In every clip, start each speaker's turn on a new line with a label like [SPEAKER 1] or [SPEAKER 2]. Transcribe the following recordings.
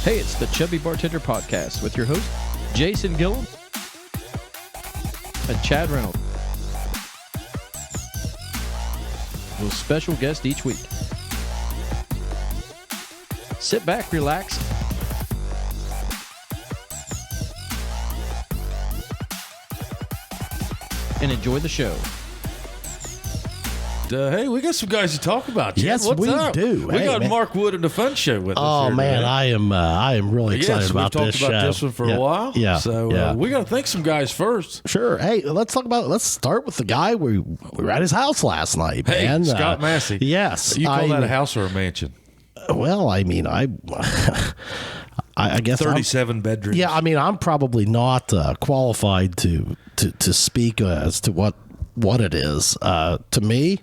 [SPEAKER 1] Hey, it's the Chubby Bartender Podcast with your host, Jason Gillum and Chad Reynolds. With a special guest each week. Sit back, relax, and enjoy the show.
[SPEAKER 2] Hey, we got some guys to talk about. Chad.
[SPEAKER 3] Yes,
[SPEAKER 2] What's
[SPEAKER 3] we
[SPEAKER 2] up?
[SPEAKER 3] do.
[SPEAKER 2] We
[SPEAKER 3] Hey,
[SPEAKER 2] got
[SPEAKER 3] man.
[SPEAKER 2] Mark Wood and the Fun Show with us.
[SPEAKER 3] Oh
[SPEAKER 2] here
[SPEAKER 3] man,
[SPEAKER 2] today.
[SPEAKER 3] I am really excited about
[SPEAKER 2] we've
[SPEAKER 3] this
[SPEAKER 2] talked about
[SPEAKER 3] show.
[SPEAKER 2] this one for
[SPEAKER 3] Yeah.
[SPEAKER 2] a while.
[SPEAKER 3] Yeah.
[SPEAKER 2] So
[SPEAKER 3] yeah.
[SPEAKER 2] we got to thank some guys first.
[SPEAKER 3] Sure. Hey, let's start with the guy we were at his house last night.
[SPEAKER 2] Hey,
[SPEAKER 3] man.
[SPEAKER 2] Scott Massey.
[SPEAKER 3] Yes.
[SPEAKER 2] You call that a house or a mansion?
[SPEAKER 3] Well, I mean, I guess
[SPEAKER 2] 37 bedrooms.
[SPEAKER 3] Yeah, I mean, I'm probably not qualified to speak as to what it is. To me,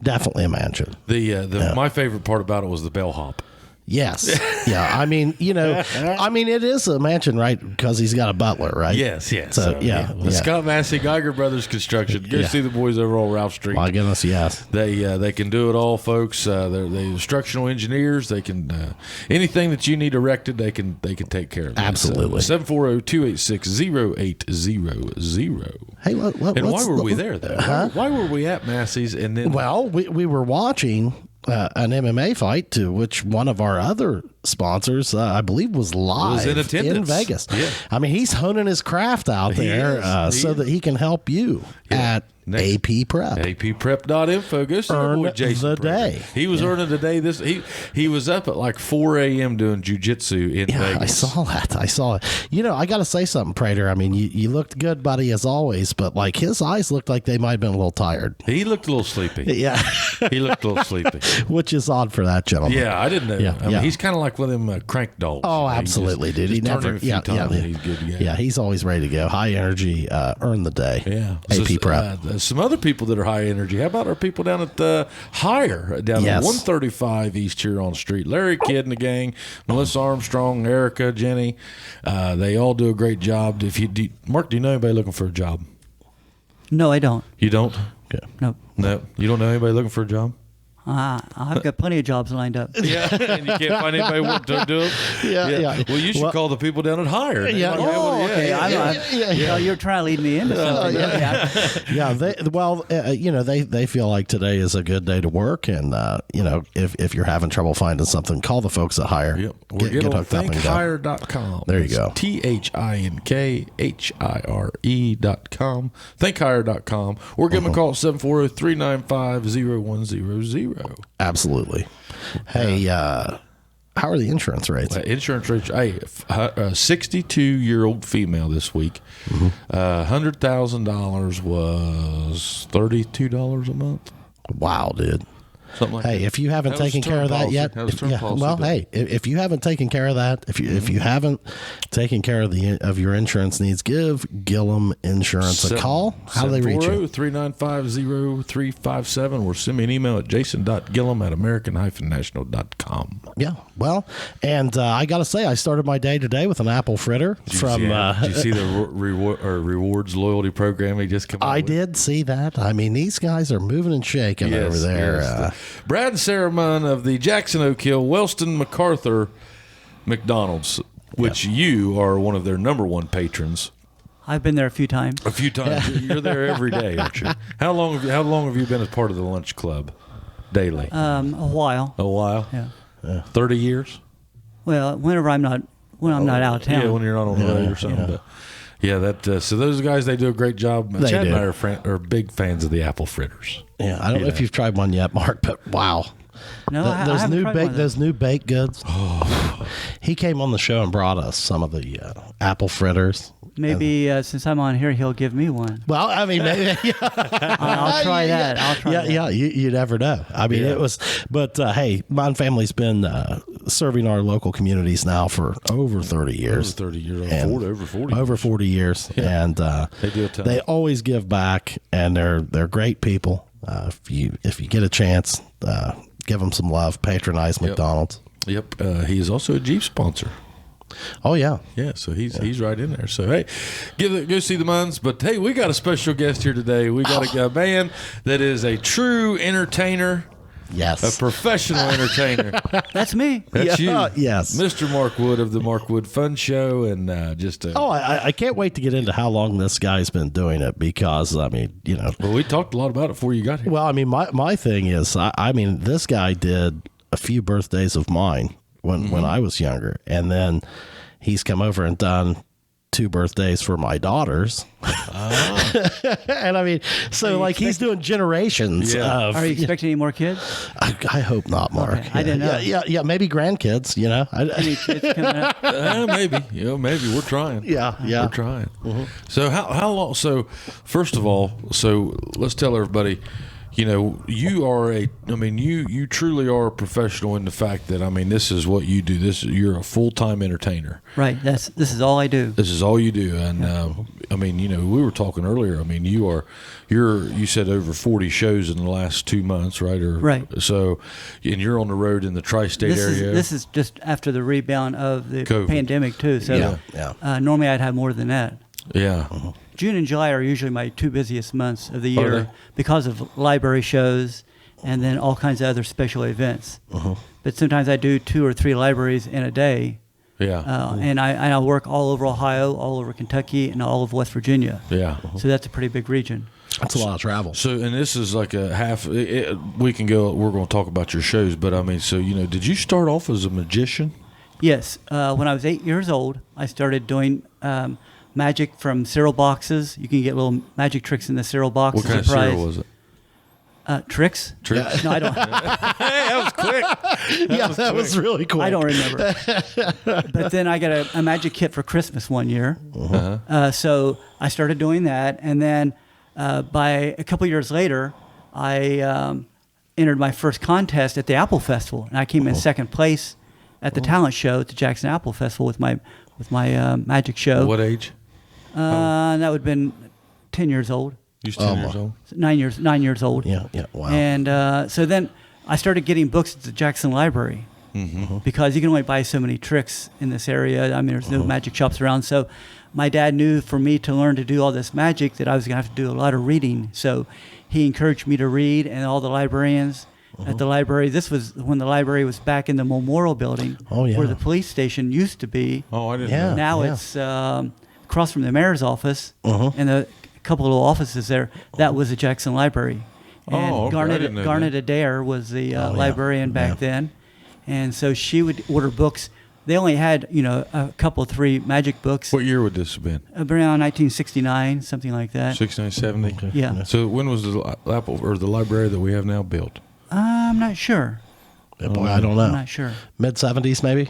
[SPEAKER 3] definitely a mansion.
[SPEAKER 2] My favorite part about it was the bellhop.
[SPEAKER 3] Yes. Yeah. I mean, it is a mansion, right? Because he's got a butler, right?
[SPEAKER 2] Yes.
[SPEAKER 3] So, yeah.
[SPEAKER 2] The Scott Massey Geiger Brothers Construction. Go see the boys over on Ralph Street.
[SPEAKER 3] My goodness, yes.
[SPEAKER 2] They can do it all, folks. They're instructional engineers. They can anything that you need erected, they can take care of.
[SPEAKER 3] Absolutely.
[SPEAKER 2] 740-286-0800.
[SPEAKER 3] Hey,
[SPEAKER 2] and why were we there though? Why were we at Massey's and then?
[SPEAKER 3] Well, we were watching an MMA fight to which one of our other sponsors, I believe, was live
[SPEAKER 2] Was in attendance.
[SPEAKER 3] in Vegas.
[SPEAKER 2] Yeah.
[SPEAKER 3] I mean, he's honing his craft out there so that he can help you at AP Prep.
[SPEAKER 2] APPrep.info. Go see our
[SPEAKER 3] Earn
[SPEAKER 2] boy Jason
[SPEAKER 3] the
[SPEAKER 2] Prater.
[SPEAKER 3] day.
[SPEAKER 2] He was earning the day. He was up at like 4 a.m. doing jujitsu in Vegas.
[SPEAKER 3] I saw that. I saw it. I got to say something, Prater. I mean, you looked good, buddy, as always, but like his eyes looked like they might have been a little tired.
[SPEAKER 2] He looked a little sleepy.
[SPEAKER 3] Yeah.
[SPEAKER 2] He looked a little sleepy.
[SPEAKER 3] Which is odd for that gentleman.
[SPEAKER 2] Yeah, I didn't know.
[SPEAKER 3] Yeah,
[SPEAKER 2] I mean, he's kind of like one of them crank dogs.
[SPEAKER 3] Oh, absolutely, dude. He
[SPEAKER 2] turn
[SPEAKER 3] never.
[SPEAKER 2] him a few times and he's good to go.
[SPEAKER 3] Yeah, he's always ready to go. High energy, earn the day.
[SPEAKER 2] Yeah.
[SPEAKER 3] AP Prep.
[SPEAKER 2] Some other people that are high energy. How about our people down at Higher, down at 135 East Huron Street? Larry Kidd and the gang, Melissa Armstrong, Erica, Jenny, they all do a great job. Mark, do you know anybody looking for a job?
[SPEAKER 4] No, I don't.
[SPEAKER 2] You don't?
[SPEAKER 3] Okay.
[SPEAKER 4] No.
[SPEAKER 2] No. You don't know anybody looking for a job?
[SPEAKER 4] I've got plenty of jobs lined up.
[SPEAKER 2] Yeah, and you can't find anybody to do it?
[SPEAKER 3] Yeah.
[SPEAKER 2] Well, you should call the people down at Higher.
[SPEAKER 3] Yeah.
[SPEAKER 4] Okay. You're trying to lead me into something.
[SPEAKER 3] Yeah. They feel like today is a good day to work, and if you're having trouble finding something, call the folks at Hire.
[SPEAKER 2] Yep. Get on
[SPEAKER 3] hooked up and go.
[SPEAKER 2] thinkhire.com.
[SPEAKER 3] There you go.
[SPEAKER 2] ThinkHire.com. Thinkhire.com. Or give them a call at 740-395-0100.
[SPEAKER 3] Absolutely. Hey, how are the insurance rates?
[SPEAKER 2] Insurance rates. Hey, 62-year-old female this week. $100,000 was $32 a month.
[SPEAKER 3] Wow, dude.
[SPEAKER 2] Something like that.
[SPEAKER 3] Hey, if you haven't
[SPEAKER 2] That was
[SPEAKER 3] taken care of that
[SPEAKER 2] policy.
[SPEAKER 3] yet,
[SPEAKER 2] That was term policy,
[SPEAKER 3] well,
[SPEAKER 2] but-
[SPEAKER 3] hey, if you haven't taken care of that, if you haven't taken care of your insurance needs, give Gillum Insurance a call. How do they reach you?
[SPEAKER 2] 740-395-0357 or send me an email at jason.gillum@american-national.com.
[SPEAKER 3] Yeah, well, and I got to say, I started my day today with an apple fritter from.
[SPEAKER 2] Did you see the rewards loyalty program he just came out
[SPEAKER 3] I
[SPEAKER 2] with?
[SPEAKER 3] did see that. I mean, these guys are moving and shaking over there.
[SPEAKER 2] Yes. Brad and Sarah Munn of the Jackson Oak Hill Wellston MacArthur McDonald's, which you are one of their number one patrons.
[SPEAKER 4] I've been there a few times.
[SPEAKER 2] A few times. You're there every day, aren't you? How long have you been as part of the lunch club daily?
[SPEAKER 4] A while.
[SPEAKER 2] A while.
[SPEAKER 4] Yeah.
[SPEAKER 2] 30 years.
[SPEAKER 4] Well, when I'm not out of town.
[SPEAKER 2] Yeah, when you're not on the road or something. But yeah, so those guys, they do a great job.
[SPEAKER 3] They
[SPEAKER 2] Chad
[SPEAKER 3] do.
[SPEAKER 2] and I are big fans of the apple fritters.
[SPEAKER 3] Yeah, I don't know if you've tried one yet, Mark, but wow.
[SPEAKER 4] No, I haven't tried one of
[SPEAKER 3] Those new baked goods. Oh. He came on the show and brought us some of the apple fritters.
[SPEAKER 4] Maybe since I'm on here, he'll give me one.
[SPEAKER 3] Well, I mean, maybe.
[SPEAKER 4] I'll try that. I'll try that.
[SPEAKER 3] Yeah, you never know. I mean, it was, but hey, my family's been serving our local communities now for over 30 years.
[SPEAKER 2] Over 30 years.
[SPEAKER 3] And
[SPEAKER 2] Over 40
[SPEAKER 3] Over
[SPEAKER 2] years.
[SPEAKER 3] 40 years.
[SPEAKER 2] Yeah.
[SPEAKER 3] And
[SPEAKER 2] They do a ton.
[SPEAKER 3] they always give back, and they're great people. If you get a chance, give them some love. Patronize McDonald's.
[SPEAKER 2] Yep. He is also a Jeep sponsor.
[SPEAKER 3] Oh yeah,
[SPEAKER 2] Yeah, so he's right in there. So hey, go see the Munns. But hey, we got a special guest here today. We got a man that is a true entertainer.
[SPEAKER 3] Yes.
[SPEAKER 2] A professional entertainer.
[SPEAKER 4] That's me.
[SPEAKER 2] That's you.
[SPEAKER 3] Yes.
[SPEAKER 2] Mr. Mark Wood of the Mark Wood Fun Show. And
[SPEAKER 3] I can't wait to get into how long this guy's been doing it because, I mean, you know.
[SPEAKER 2] Well, we talked a lot about it before you got here.
[SPEAKER 3] Well, I mean, my thing is, I mean, this guy did a few birthdays of mine when I was younger. And then he's come over and done 2 birthdays for my daughters. And I mean, so like he's doing generations of.
[SPEAKER 4] Are you expecting any more kids?
[SPEAKER 3] I hope not, Mark.
[SPEAKER 4] Okay, I didn't know.
[SPEAKER 3] Yeah, maybe grandkids, you know.
[SPEAKER 4] Any kids coming up?
[SPEAKER 2] Maybe. Maybe. We're trying.
[SPEAKER 3] Yeah.
[SPEAKER 2] We're trying. So how long? So first of all, let's tell everybody, you you truly are a professional in the fact that, I mean, this is what you do. You're a full-time entertainer.
[SPEAKER 4] Right. This is all I do.
[SPEAKER 2] This is all you do. And I mean, we were talking earlier. I mean, you said over 40 shows in the last 2 months, right?
[SPEAKER 4] Right.
[SPEAKER 2] So, and you're on the road in the tri-state area.
[SPEAKER 4] This is just after the rebound of the
[SPEAKER 2] COVID.
[SPEAKER 4] pandemic too. So normally I'd have more than that.
[SPEAKER 2] Yeah.
[SPEAKER 4] June and July are usually my 2 busiest months of the
[SPEAKER 2] Are
[SPEAKER 4] year
[SPEAKER 2] they?
[SPEAKER 4] because of library shows and then all kinds of other special events. But sometimes I do 2 or 3 libraries in a day.
[SPEAKER 2] Yeah.
[SPEAKER 4] And I work all over Ohio, all over Kentucky, and all of West Virginia.
[SPEAKER 2] Yeah.
[SPEAKER 4] So that's a pretty big region.
[SPEAKER 3] That's a lot of travel.
[SPEAKER 2] So, and this is like a half. We're going to talk about your shows, but I mean, so did you start off as a magician?
[SPEAKER 4] Yes. When I was 8 years old, I started doing magic from cereal boxes. You can get little magic tricks in the cereal box.
[SPEAKER 2] What kind of cereal was it?
[SPEAKER 4] Tricks?
[SPEAKER 2] Tricks?
[SPEAKER 4] No, I don't.
[SPEAKER 2] Hey, that was quick.
[SPEAKER 3] That was really cool.
[SPEAKER 4] I don't remember. But then I got a magic kit for Christmas one year. So I started doing that. And then by a couple years later, I entered my first contest at the Apple Festival. And I came in second place at the talent show at the Jackson Apple Festival with my magic show.
[SPEAKER 2] What age?
[SPEAKER 4] That would have been 10 years old.
[SPEAKER 2] You 10 years old?
[SPEAKER 4] 9 years old.
[SPEAKER 3] Yeah, wow.
[SPEAKER 4] And so then I started getting books at the Jackson Library because you can only buy so many tricks in this area. I mean, there's no magic shops around. So my dad knew for me to learn to do all this magic that I was going to have to do a lot of reading. So he encouraged me to read, and all the librarians at the library. This was when the library was back in the Memorial Building where the police station used to be.
[SPEAKER 2] Oh, I didn't know.
[SPEAKER 4] Now it's across from the mayor's office and a couple of little offices there. That was the Jackson Library. And Garnet Adair was the librarian back then. And so she would order books. They only had, a couple, 3 magic books.
[SPEAKER 2] What year would this have been?
[SPEAKER 4] Around 1969, something like that.
[SPEAKER 2] 69, 70?
[SPEAKER 3] Okay.
[SPEAKER 4] Yeah.
[SPEAKER 2] So when was the Apple or the library that we have now built?
[SPEAKER 4] I'm not sure.
[SPEAKER 3] Boy, I don't know.
[SPEAKER 4] I'm not sure.
[SPEAKER 3] Mid-70s, maybe?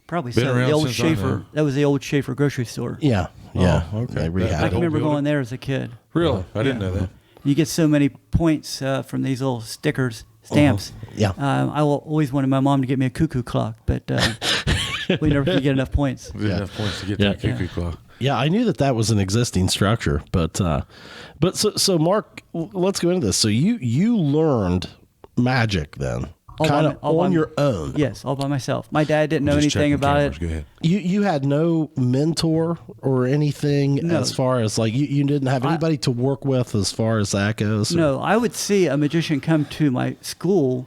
[SPEAKER 4] Probably
[SPEAKER 2] Been
[SPEAKER 4] so.
[SPEAKER 2] around
[SPEAKER 4] The old
[SPEAKER 2] since I know.
[SPEAKER 4] Schaefer. That was the old Schaefer grocery store.
[SPEAKER 3] Yeah.
[SPEAKER 2] okay.
[SPEAKER 3] They
[SPEAKER 2] That-
[SPEAKER 3] rehabbed
[SPEAKER 4] I
[SPEAKER 2] that
[SPEAKER 3] it.
[SPEAKER 4] can remember
[SPEAKER 2] building?
[SPEAKER 4] going there as a kid.
[SPEAKER 2] Really? I didn't know that.
[SPEAKER 4] You get so many points from these little stickers, stamps.
[SPEAKER 3] Yeah.
[SPEAKER 4] I always wanted my mom to get me a cuckoo clock, but we never could get enough points.
[SPEAKER 2] We didn't have points to get to the cuckoo clock.
[SPEAKER 3] Yeah, I knew that was an existing structure, but so Mark, let's go into this. So you learned magic then, kind of on your own.
[SPEAKER 4] Yes, all by myself. My dad didn't know
[SPEAKER 2] Just
[SPEAKER 4] anything
[SPEAKER 2] checking
[SPEAKER 4] about
[SPEAKER 2] cameras.
[SPEAKER 4] it.
[SPEAKER 2] Go ahead.
[SPEAKER 3] You had no mentor or anything
[SPEAKER 4] No.
[SPEAKER 3] as far as like you didn't have anybody to work with as far as that goes.
[SPEAKER 4] No, I would see a magician come to my school,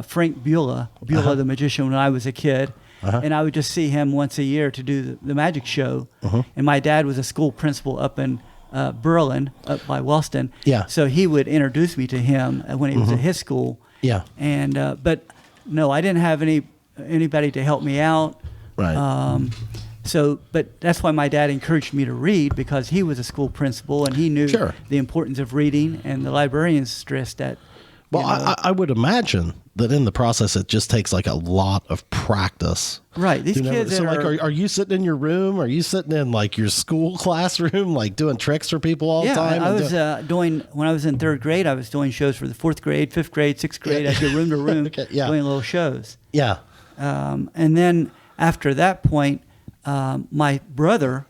[SPEAKER 4] Frank Beulah the magician, when I was a kid. And I would just see him once a year to do the magic show. And my dad was a school principal up in Berlin, up by Wellston.
[SPEAKER 3] Yeah.
[SPEAKER 4] So he would introduce me to him when he was at his school.
[SPEAKER 3] Yeah.
[SPEAKER 4] And but no, I didn't have anybody to help me out.
[SPEAKER 3] Right.
[SPEAKER 4] But that's why my dad encouraged me to read, because he was a school principal and he knew
[SPEAKER 3] Sure.
[SPEAKER 4] the importance of reading, and the librarians stressed that.
[SPEAKER 3] Well, I would imagine that in the process it just takes like a lot of practice.
[SPEAKER 4] Right. These kids
[SPEAKER 3] so
[SPEAKER 4] that
[SPEAKER 3] like are you sitting in your room? Are you sitting in like your school classroom, like doing tricks for people all the time?
[SPEAKER 4] I was doing, when I was in 3rd grade, I was doing shows for the 4th grade, 5th grade, 6th grade. I'd go room to room doing little shows.
[SPEAKER 3] Yeah.
[SPEAKER 4] And then after that point, my brother,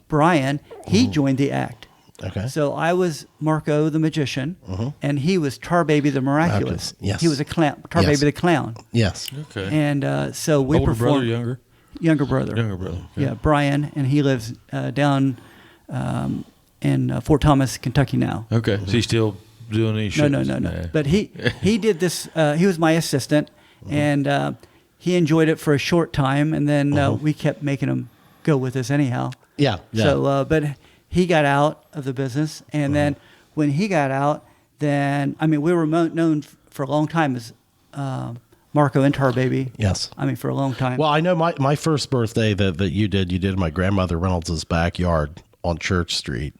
[SPEAKER 4] Brian, he joined the act.
[SPEAKER 3] Okay.
[SPEAKER 4] So I was Marco the magician, and he was Tar Baby the Miraculous.
[SPEAKER 3] Yes.
[SPEAKER 4] He was a clown, Tar
[SPEAKER 3] Yes.
[SPEAKER 4] Baby the Clown.
[SPEAKER 3] Yes.
[SPEAKER 2] Okay.
[SPEAKER 4] And so we
[SPEAKER 2] Older
[SPEAKER 4] performed.
[SPEAKER 2] brother, younger?
[SPEAKER 4] Younger brother.
[SPEAKER 2] Younger brother.
[SPEAKER 4] Yeah, Brian, and he lives down in Fort Thomas, Kentucky now.
[SPEAKER 2] Okay. Is he still doing any shows?
[SPEAKER 4] No. But he did this. He was my assistant, and he enjoyed it for a short time, and then we kept making him go with us anyhow.
[SPEAKER 3] Yeah.
[SPEAKER 4] So, but he got out of the business, and then when he got out, then we were known for a long time as Marco and Tar Baby.
[SPEAKER 3] Yes.
[SPEAKER 4] For a long time.
[SPEAKER 3] Well, I know my first birthday that you did in my grandmother Reynolds' backyard on Church Street,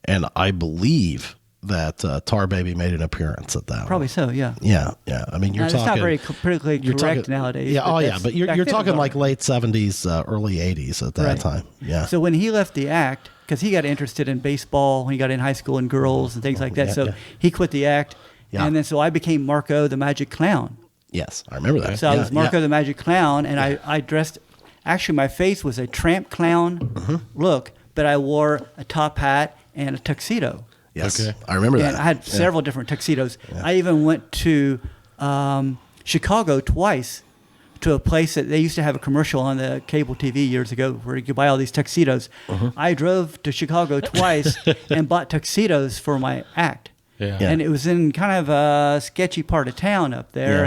[SPEAKER 3] and I believe that Tar Baby made an appearance at that.
[SPEAKER 4] Probably so, yeah.
[SPEAKER 3] Yeah. You're talking.
[SPEAKER 4] It's not very politically correct nowadays.
[SPEAKER 3] Yeah. But you're talking like late 70s, early 80s at that time. Yeah.
[SPEAKER 4] So when he left the act, because he got interested in baseball when he got in high school and girls and things like that, he quit the act, and then so I became Marco the Magic Clown.
[SPEAKER 3] Yes, I remember that.
[SPEAKER 4] So I was Marco the Magic Clown, and I dressed. Actually, my face was a tramp clown look, but I wore a top hat and a tuxedo.
[SPEAKER 3] Yes, I remember that.
[SPEAKER 4] And I had several different tuxedos. Yeah. I even went to Chicago twice to a place that they used to have a commercial on the cable TV years ago where you could buy all these tuxedos. I drove to Chicago twice and bought tuxedos for my act. Yeah. And it was in kind of a sketchy part of town up there.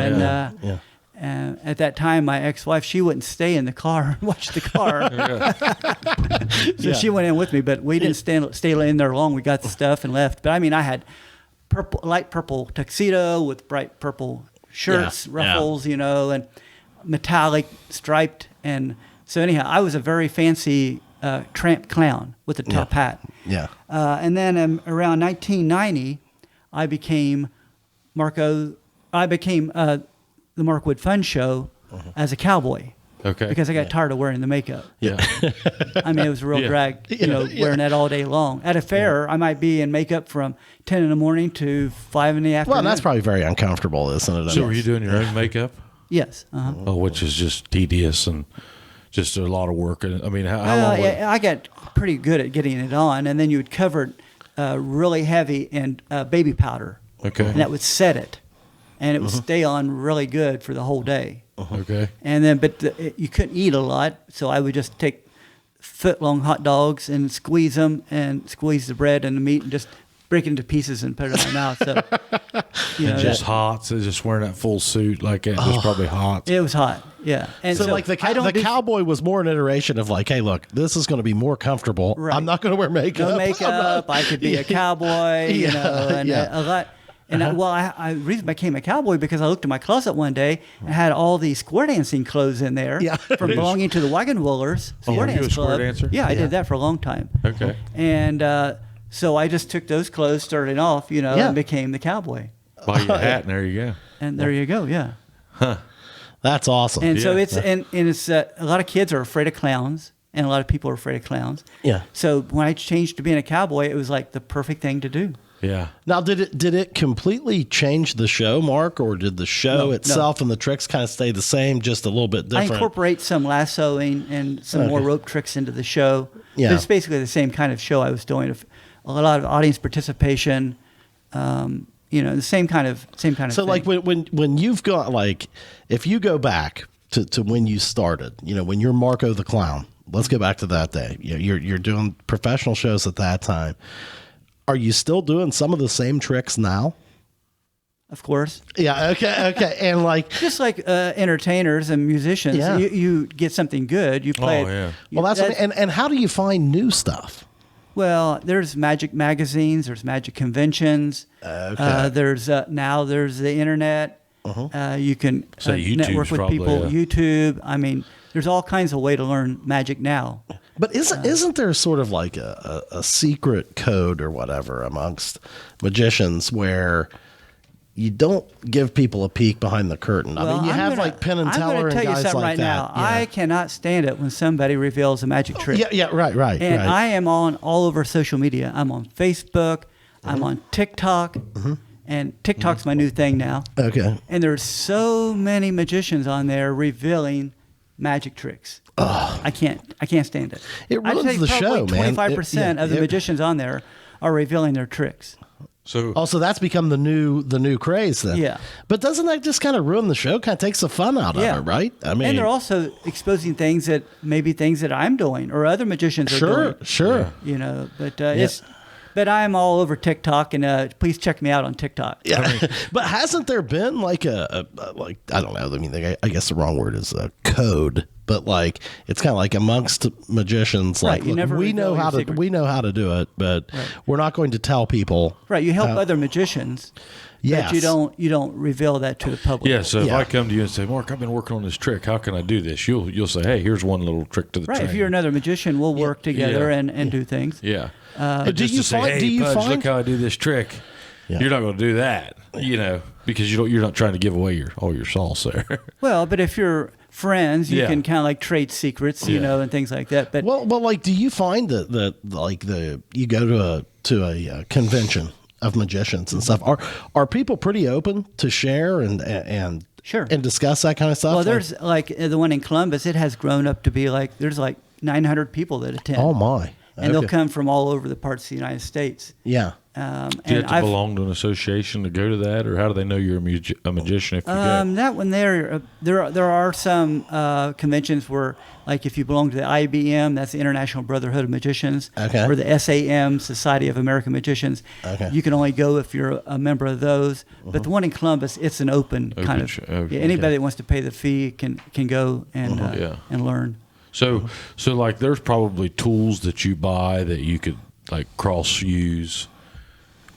[SPEAKER 4] And at that time, my ex-wife, she wouldn't stay in the car and watch the car. So she went in with me, but we didn't stay in there long. We got the stuff and left. But I had light purple tuxedo with bright purple shirts, ruffles, and metallic striped. And so anyhow, I was a very fancy tramp clown with a top hat. Yeah. And then around 1990, I became Marco. I became the Mark Wood Fun Show as a cowboy. Okay. Because I got tired of wearing the makeup. Yeah. It was a real drag, wearing that all day long. At a fair, I might be in makeup from 10 in the morning to 5 in the afternoon.
[SPEAKER 3] Well, that's probably very uncomfortable, isn't it?
[SPEAKER 2] So were you doing your own makeup?
[SPEAKER 4] Yes.
[SPEAKER 2] Oh, which is just tedious and just a lot of work. How long?
[SPEAKER 4] I got pretty good at getting it on, and then you would cover it really heavy in baby powder. Okay. And that would set it. And it would stay on really good for the whole day. Okay. And then, you couldn't eat a lot, so I would just take foot-long hot dogs and squeeze them, and squeeze the bread and the meat, and just break it into pieces and put it in my mouth. So,
[SPEAKER 2] just hot. So just wearing that full suit like that, just probably hot.
[SPEAKER 4] It was hot. Yeah. And
[SPEAKER 3] so like the cowboy was more an iteration of like, hey, look, this is going to be more comfortable. Right. I'm not going to wear makeup.
[SPEAKER 4] No makeup. I could be a cowboy. And a lot. And I reason I became a cowboy because I looked in my closet one day and had all these square dancing clothes in there from belonging to the Wagon Wheelers Square Dance Club. Square dancer? Yeah, I did that for a long time. Okay. And so I just took those clothes, started off, and became the cowboy.
[SPEAKER 2] Buy your hat, and there you go.
[SPEAKER 4] And there you go, yeah.
[SPEAKER 3] Huh. That's awesome.
[SPEAKER 4] And so it's a lot of kids are afraid of clowns, and a lot of people are afraid of clowns. Yeah. So when I changed to being a cowboy, it was like the perfect thing to do.
[SPEAKER 3] Yeah. Now, did it completely change the show, Mark, or did the show itself and the tricks kind of stay the same, just a little bit different?
[SPEAKER 4] I incorporate some lassoing and some more rope tricks into the show. Yeah. But it's basically the same kind of show I was doing. A lot of audience participation. The same kind of thing.
[SPEAKER 3] So, like when you've got if you go back to when you started, when you're Marco the Clown, let's go back to that day. You're doing professional shows at that time. Are you still doing some of the same tricks now?
[SPEAKER 4] Of course.
[SPEAKER 3] Yeah. Okay. And
[SPEAKER 4] just like entertainers and musicians, you get something good, you play it.
[SPEAKER 3] Yeah. Well, that's and how do you find new stuff?
[SPEAKER 4] Well, there's magic magazines, there's magic conventions. Okay. There's the internet. You can network with people. YouTube. There's all kinds of way to learn magic now.
[SPEAKER 3] But isn't there sort of like a secret code or whatever amongst magicians where you don't give people a peek behind the curtain?
[SPEAKER 4] Well,
[SPEAKER 3] you have like Penn and Teller and guys like that. I'm going to tell you something right now.
[SPEAKER 4] Yeah. I cannot stand it when somebody reveals a magic trick.
[SPEAKER 3] Right.
[SPEAKER 4] And I am all over social media. I'm on Facebook. I'm on TikTok. And TikTok's my new thing now. Okay. And there's so many magicians on there revealing magic tricks. I can't stand it.
[SPEAKER 3] It ruins the show, man.
[SPEAKER 4] 25% of the magicians on there are revealing their tricks.
[SPEAKER 3] So that's become the new craze then. Yeah. But doesn't that just kind of ruin the show? Kind of takes the fun out of it, right?
[SPEAKER 4] And they're also exposing things that I'm doing or other magicians are doing.
[SPEAKER 3] Sure.
[SPEAKER 4] But But I'm all over TikTok, and please check me out on TikTok.
[SPEAKER 3] Yeah, but hasn't there been like a like, I don't know. I mean, I guess the wrong word is a code, but like it's kind of like amongst magicians.
[SPEAKER 4] Right,
[SPEAKER 3] Like,
[SPEAKER 4] you
[SPEAKER 3] look,
[SPEAKER 4] never
[SPEAKER 3] we know
[SPEAKER 4] reveal
[SPEAKER 3] how
[SPEAKER 4] your
[SPEAKER 3] to
[SPEAKER 4] secrets.
[SPEAKER 3] we know how to do it, but we're not going to tell people.
[SPEAKER 4] Right, you help other magicians,
[SPEAKER 3] Yes.
[SPEAKER 4] but you don't reveal that to the public.
[SPEAKER 2] Yeah, so if
[SPEAKER 3] Yeah.
[SPEAKER 2] I come to you and say, Mark, I've been working on this trick. How can I do this? You'll say, hey, here's one little trick to the
[SPEAKER 4] Right,
[SPEAKER 2] train.
[SPEAKER 4] if you're another magician, we'll work together and do things.
[SPEAKER 2] Yeah.
[SPEAKER 3] Do
[SPEAKER 2] Just
[SPEAKER 3] you
[SPEAKER 2] to say,
[SPEAKER 3] find-
[SPEAKER 2] hey,
[SPEAKER 3] do you
[SPEAKER 2] Pudge,
[SPEAKER 3] find-
[SPEAKER 2] look how I do this trick.
[SPEAKER 3] Yeah.
[SPEAKER 2] You're not going to do that, because you're not trying to give away all your sauce there.
[SPEAKER 4] Well, but if you're friends, you
[SPEAKER 2] Yeah.
[SPEAKER 4] can kind of like trade secrets, and things like that. But
[SPEAKER 3] Well, like, do you find that like you go to a convention of magicians and stuff? Are people pretty open to share and
[SPEAKER 4] Sure.
[SPEAKER 3] and discuss that kind of stuff?
[SPEAKER 4] well,
[SPEAKER 3] Like,
[SPEAKER 4] there's like the one in Columbus. It has grown up to be like there's like 900 people that attend.
[SPEAKER 3] oh my,
[SPEAKER 4] and they'll
[SPEAKER 3] Okay.
[SPEAKER 4] come from all over the parts of the United States.
[SPEAKER 3] Yeah.
[SPEAKER 2] Do you
[SPEAKER 4] And
[SPEAKER 2] have to
[SPEAKER 4] I've,
[SPEAKER 2] belong to an association to go to that, or how do they know you're a magician if you go?
[SPEAKER 4] that one there are some conventions where, like, if you belong to the IBM, that's the International Brotherhood of Magicians,
[SPEAKER 3] Okay.
[SPEAKER 4] or the SAM, Society of American Magicians.
[SPEAKER 3] Okay.
[SPEAKER 4] You can only go if you're a member of those. But the one in Columbus, it's an open kind of.
[SPEAKER 2] okay.
[SPEAKER 4] Anybody that wants to pay the fee can go and
[SPEAKER 2] Yeah.
[SPEAKER 4] and learn.
[SPEAKER 2] So like, there's probably tools that you buy that you could like cross use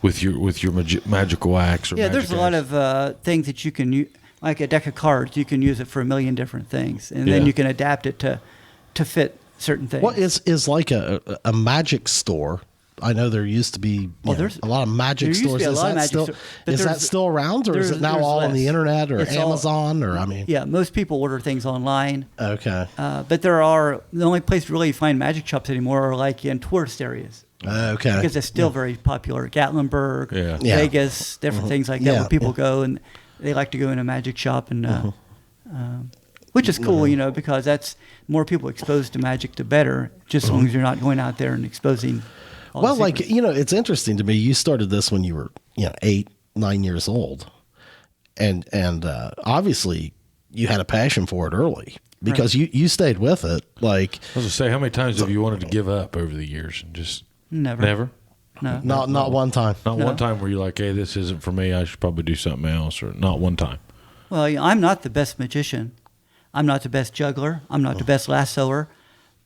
[SPEAKER 2] with your magical axe or
[SPEAKER 4] Yeah, there's a lot
[SPEAKER 2] axe.
[SPEAKER 4] of things that you can use, like a deck of cards. You can use it for a million different things, and then
[SPEAKER 2] Yeah.
[SPEAKER 4] you can adapt it to fit certain things.
[SPEAKER 3] What is like a magic store? I know there used to be
[SPEAKER 4] there's-
[SPEAKER 3] a lot of magic
[SPEAKER 4] there used to
[SPEAKER 3] stores.
[SPEAKER 4] be a
[SPEAKER 3] Is
[SPEAKER 4] lot of
[SPEAKER 3] that
[SPEAKER 4] magic
[SPEAKER 3] still
[SPEAKER 4] stores, but
[SPEAKER 3] is that
[SPEAKER 4] there's-
[SPEAKER 3] still around, or is it now
[SPEAKER 4] there's
[SPEAKER 3] all on the
[SPEAKER 4] less.
[SPEAKER 3] internet or
[SPEAKER 4] It's all-
[SPEAKER 3] Amazon? Or I mean,
[SPEAKER 4] Yeah, most people order things online.
[SPEAKER 3] okay,
[SPEAKER 4] But the only place really you find magic shops anymore are like in tourist areas,
[SPEAKER 3] okay,
[SPEAKER 4] because it's still very popular. Gatlinburg,
[SPEAKER 2] Yeah.
[SPEAKER 3] Yeah.
[SPEAKER 4] Vegas, different things like that,
[SPEAKER 3] Yeah,
[SPEAKER 4] where people
[SPEAKER 3] yeah.
[SPEAKER 4] go and they like to go in a magic shop, and which is cool, because that's more people exposed to magic, the better. Just as long as you're not going out there and exposing. All
[SPEAKER 3] Well,
[SPEAKER 4] the
[SPEAKER 3] like,
[SPEAKER 4] secrets.
[SPEAKER 3] it's interesting to me. You started this when you were 8, 9 years old, and obviously you had a passion for it early because you stayed with it. Like,
[SPEAKER 2] I was gonna say, how many times have you wanted to give up over the years and just
[SPEAKER 4] Never. No.
[SPEAKER 3] not one time.
[SPEAKER 2] Not one time where you're like, hey, this isn't for me. I should probably do something else, or not one time.
[SPEAKER 4] Well, I'm not the best magician. I'm not the best juggler. I'm not the best lassoer,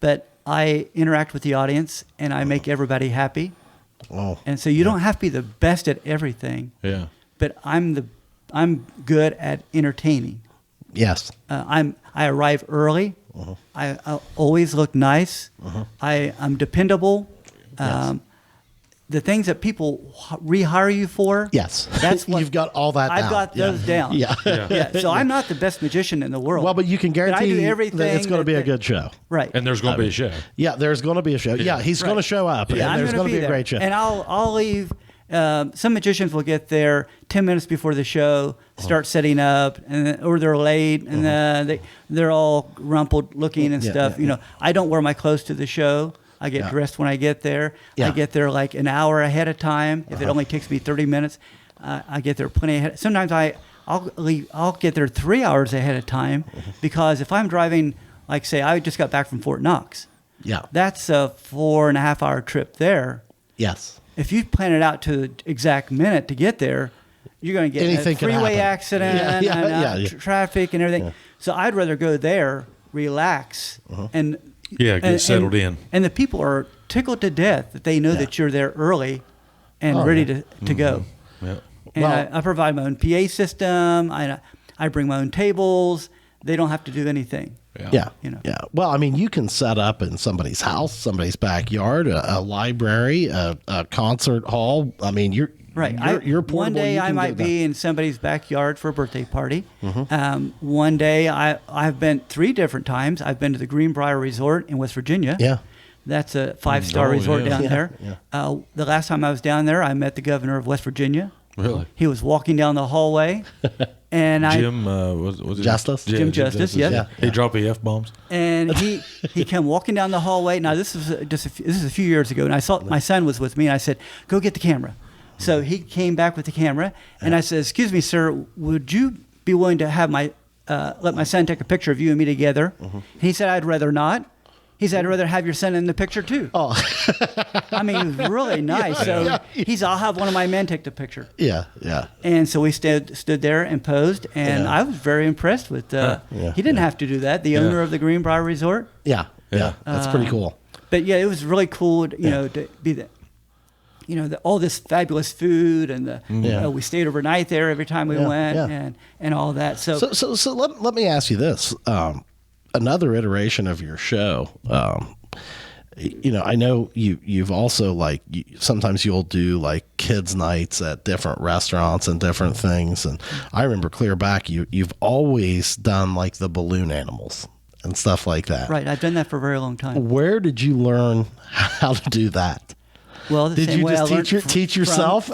[SPEAKER 4] but I interact with the audience and I make everybody happy.
[SPEAKER 3] Oh,
[SPEAKER 4] And so you don't have to be the best at everything,
[SPEAKER 2] Yeah.
[SPEAKER 4] but I'm good at entertaining.
[SPEAKER 3] yes.
[SPEAKER 4] I arrive early. I always look nice. I'm dependable. The things that people rehire you for.
[SPEAKER 3] Yes.
[SPEAKER 4] That's what
[SPEAKER 3] You've got all that
[SPEAKER 4] I've
[SPEAKER 3] down.
[SPEAKER 4] got those down.
[SPEAKER 3] Yeah.
[SPEAKER 4] Yeah. So I'm not the best magician in the world.
[SPEAKER 3] Well, but you can
[SPEAKER 4] But I
[SPEAKER 3] guarantee
[SPEAKER 4] do everything
[SPEAKER 3] that it's going to
[SPEAKER 4] that-
[SPEAKER 3] be a good show.
[SPEAKER 4] Right.
[SPEAKER 2] And there's going to be a show.
[SPEAKER 3] Yeah, there's going to be a show. Yeah, he's going to show up,
[SPEAKER 4] Yeah,
[SPEAKER 3] and
[SPEAKER 4] I'm
[SPEAKER 3] there's
[SPEAKER 4] gonna
[SPEAKER 3] going to be a
[SPEAKER 4] there.
[SPEAKER 3] great show.
[SPEAKER 4] And I'll leave. Some magicians will get there 10 minutes before the show, start setting up, or they're late, and they're all rumpled looking and
[SPEAKER 3] Yeah,
[SPEAKER 4] stuff.
[SPEAKER 3] yeah,
[SPEAKER 4] I don't wear my clothes to the show. I get dressed when I get there.
[SPEAKER 3] Yeah.
[SPEAKER 4] I get there like an hour ahead of time. If it only takes me 30 minutes, I get there plenty ahead. Sometimes I'll get there 3 hours ahead of time because if I'm driving, like say I just got back from Fort Knox,
[SPEAKER 3] Yeah.
[SPEAKER 4] that's a 4.5 hour trip there.
[SPEAKER 3] Yes.
[SPEAKER 4] If you plan it out to the exact minute to get there, you're going to get
[SPEAKER 3] Anything
[SPEAKER 4] a
[SPEAKER 3] can
[SPEAKER 4] freeway
[SPEAKER 3] happen.
[SPEAKER 4] accident and traffic and everything. So I'd rather go there, relax, and
[SPEAKER 2] Get settled in.
[SPEAKER 4] And the people are tickled to death that they know that you're there early and ready to go.
[SPEAKER 2] Yeah.
[SPEAKER 4] And
[SPEAKER 3] Well-
[SPEAKER 4] I provide my own PA system. I bring my own tables. They don't have to do anything.
[SPEAKER 3] Yeah.
[SPEAKER 4] Yeah.
[SPEAKER 3] Well, I mean, you can set up in somebody's house, somebody's backyard, a library, a concert hall. I mean, you're
[SPEAKER 4] Right.
[SPEAKER 3] You're portable.
[SPEAKER 4] One day
[SPEAKER 3] You
[SPEAKER 4] I
[SPEAKER 3] can
[SPEAKER 4] might
[SPEAKER 3] get
[SPEAKER 4] be in somebody's backyard for a birthday party. One day I've been 3 different times. I've been to the Greenbrier Resort in West Virginia.
[SPEAKER 3] Yeah.
[SPEAKER 4] That's a 5-star resort down there.
[SPEAKER 3] Yeah.
[SPEAKER 4] The last time I was down there, I met the governor of West Virginia.
[SPEAKER 2] Really?
[SPEAKER 4] He was walking down the hallway, and
[SPEAKER 2] Jim, was it
[SPEAKER 3] Justice?
[SPEAKER 4] Jim Justice, yes.
[SPEAKER 3] Yeah.
[SPEAKER 2] He dropped the F-bombs.
[SPEAKER 4] and he came walking down the hallway. Now this is this is a few years ago, and I saw my son was with me, and I said, "Go get the camera." So he came back with the camera, and I said, "Excuse me, sir, would you be willing to have let my son take a picture of you and me together?" He said, "I'd rather not." He said, I'd rather have your son in the picture too.
[SPEAKER 3] Oh,
[SPEAKER 4] I mean, it was really nice. So I'll have one of my men take the picture.
[SPEAKER 3] yeah.
[SPEAKER 4] And so we stood there and posed, and
[SPEAKER 3] Yeah.
[SPEAKER 4] I was very impressed with. He didn't have to do that. The owner of the Greenbrier Resort.
[SPEAKER 3] Yeah. That's pretty cool.
[SPEAKER 4] But yeah, it was really cool, to be the. All this fabulous food, and we stayed overnight there every time we went, and all that. So
[SPEAKER 3] let me ask you this: another iteration of your show. I know you've also sometimes you'll do like kids nights at different restaurants and different things. And I remember clear back, you've always done like the balloon animals and stuff like that.
[SPEAKER 4] Right, I've done that for a very long time.
[SPEAKER 3] Where did you learn how to do that?
[SPEAKER 4] Well,
[SPEAKER 3] did you just teach yourself?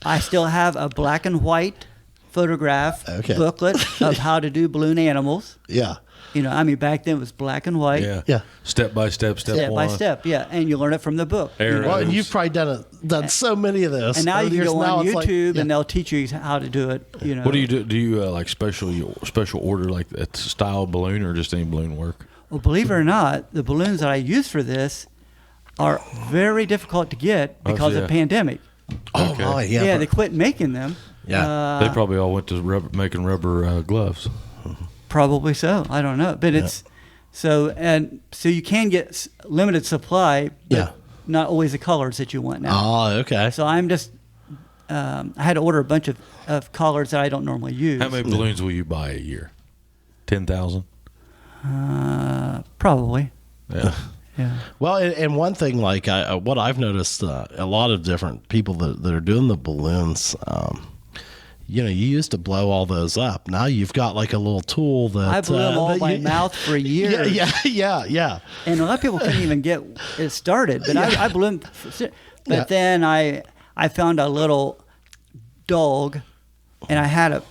[SPEAKER 4] I still have a black and white photograph booklet of how to do balloon animals.
[SPEAKER 3] Yeah.
[SPEAKER 4] Back then it was black and white.
[SPEAKER 2] Yeah. Step by step,
[SPEAKER 4] step by step. Yeah, and you learn it from the book.
[SPEAKER 3] Well, and you've probably done so many of those.
[SPEAKER 4] And now you can go on YouTube, and they'll teach you how to do it.
[SPEAKER 2] What do you do? Do you like special order like that style balloon, or just any balloon work?
[SPEAKER 4] Well, believe it or not, the balloons that I use for this are very difficult to get because of the pandemic.
[SPEAKER 3] Oh my, yeah.
[SPEAKER 4] Yeah, they quit making them.
[SPEAKER 3] Yeah,
[SPEAKER 2] they probably all went to making rubber gloves.
[SPEAKER 4] Probably so. I don't know, but it's so you can get limited supply, but not always the colors that you want now.
[SPEAKER 3] Oh, okay.
[SPEAKER 4] So I'm just I had to order a bunch of colors that I don't normally use.
[SPEAKER 2] How many balloons will you buy a year? 10,000?
[SPEAKER 4] Probably.
[SPEAKER 2] Yeah.
[SPEAKER 4] Yeah.
[SPEAKER 3] Well, and one thing, like what I've noticed, a lot of different people that are doing the balloons, you used to blow all those up. Now you've got like a little tool that
[SPEAKER 4] I blew them all by mouth for years.
[SPEAKER 3] Yeah.
[SPEAKER 4] And a lot of people couldn't even get it started, but I blew them. But then I found a little dog, and I had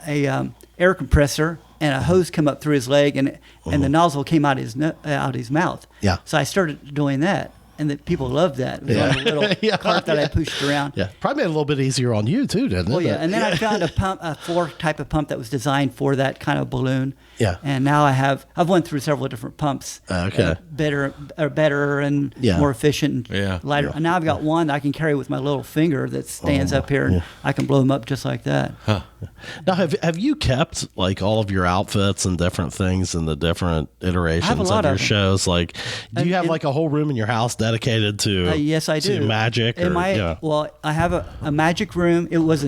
[SPEAKER 4] a air compressor. And a hose come up through his leg, and the nozzle came out his mouth.
[SPEAKER 3] Yeah.
[SPEAKER 4] So I started doing that, and people loved that. It was on a little cart that I pushed around.
[SPEAKER 3] Yeah. Probably made it a little bit easier on you too, didn't it?
[SPEAKER 4] Oh yeah. And then I found a floor type of pump that was designed for that kind of balloon.
[SPEAKER 3] Yeah.
[SPEAKER 4] And now I've went through several different pumps.
[SPEAKER 3] Okay.
[SPEAKER 4] Better and more efficient and lighter. And now I've got one that I can carry with my little finger that stands up here, and I can blow them up just like that.
[SPEAKER 2] Huh.
[SPEAKER 3] Now, have you kept like all of your outfits and different things in the different iterations of your shows? Like, do you have like a whole room in your house dedicated to?
[SPEAKER 4] Yes, I do.
[SPEAKER 3] To magic.
[SPEAKER 4] Well, I have a magic room. It was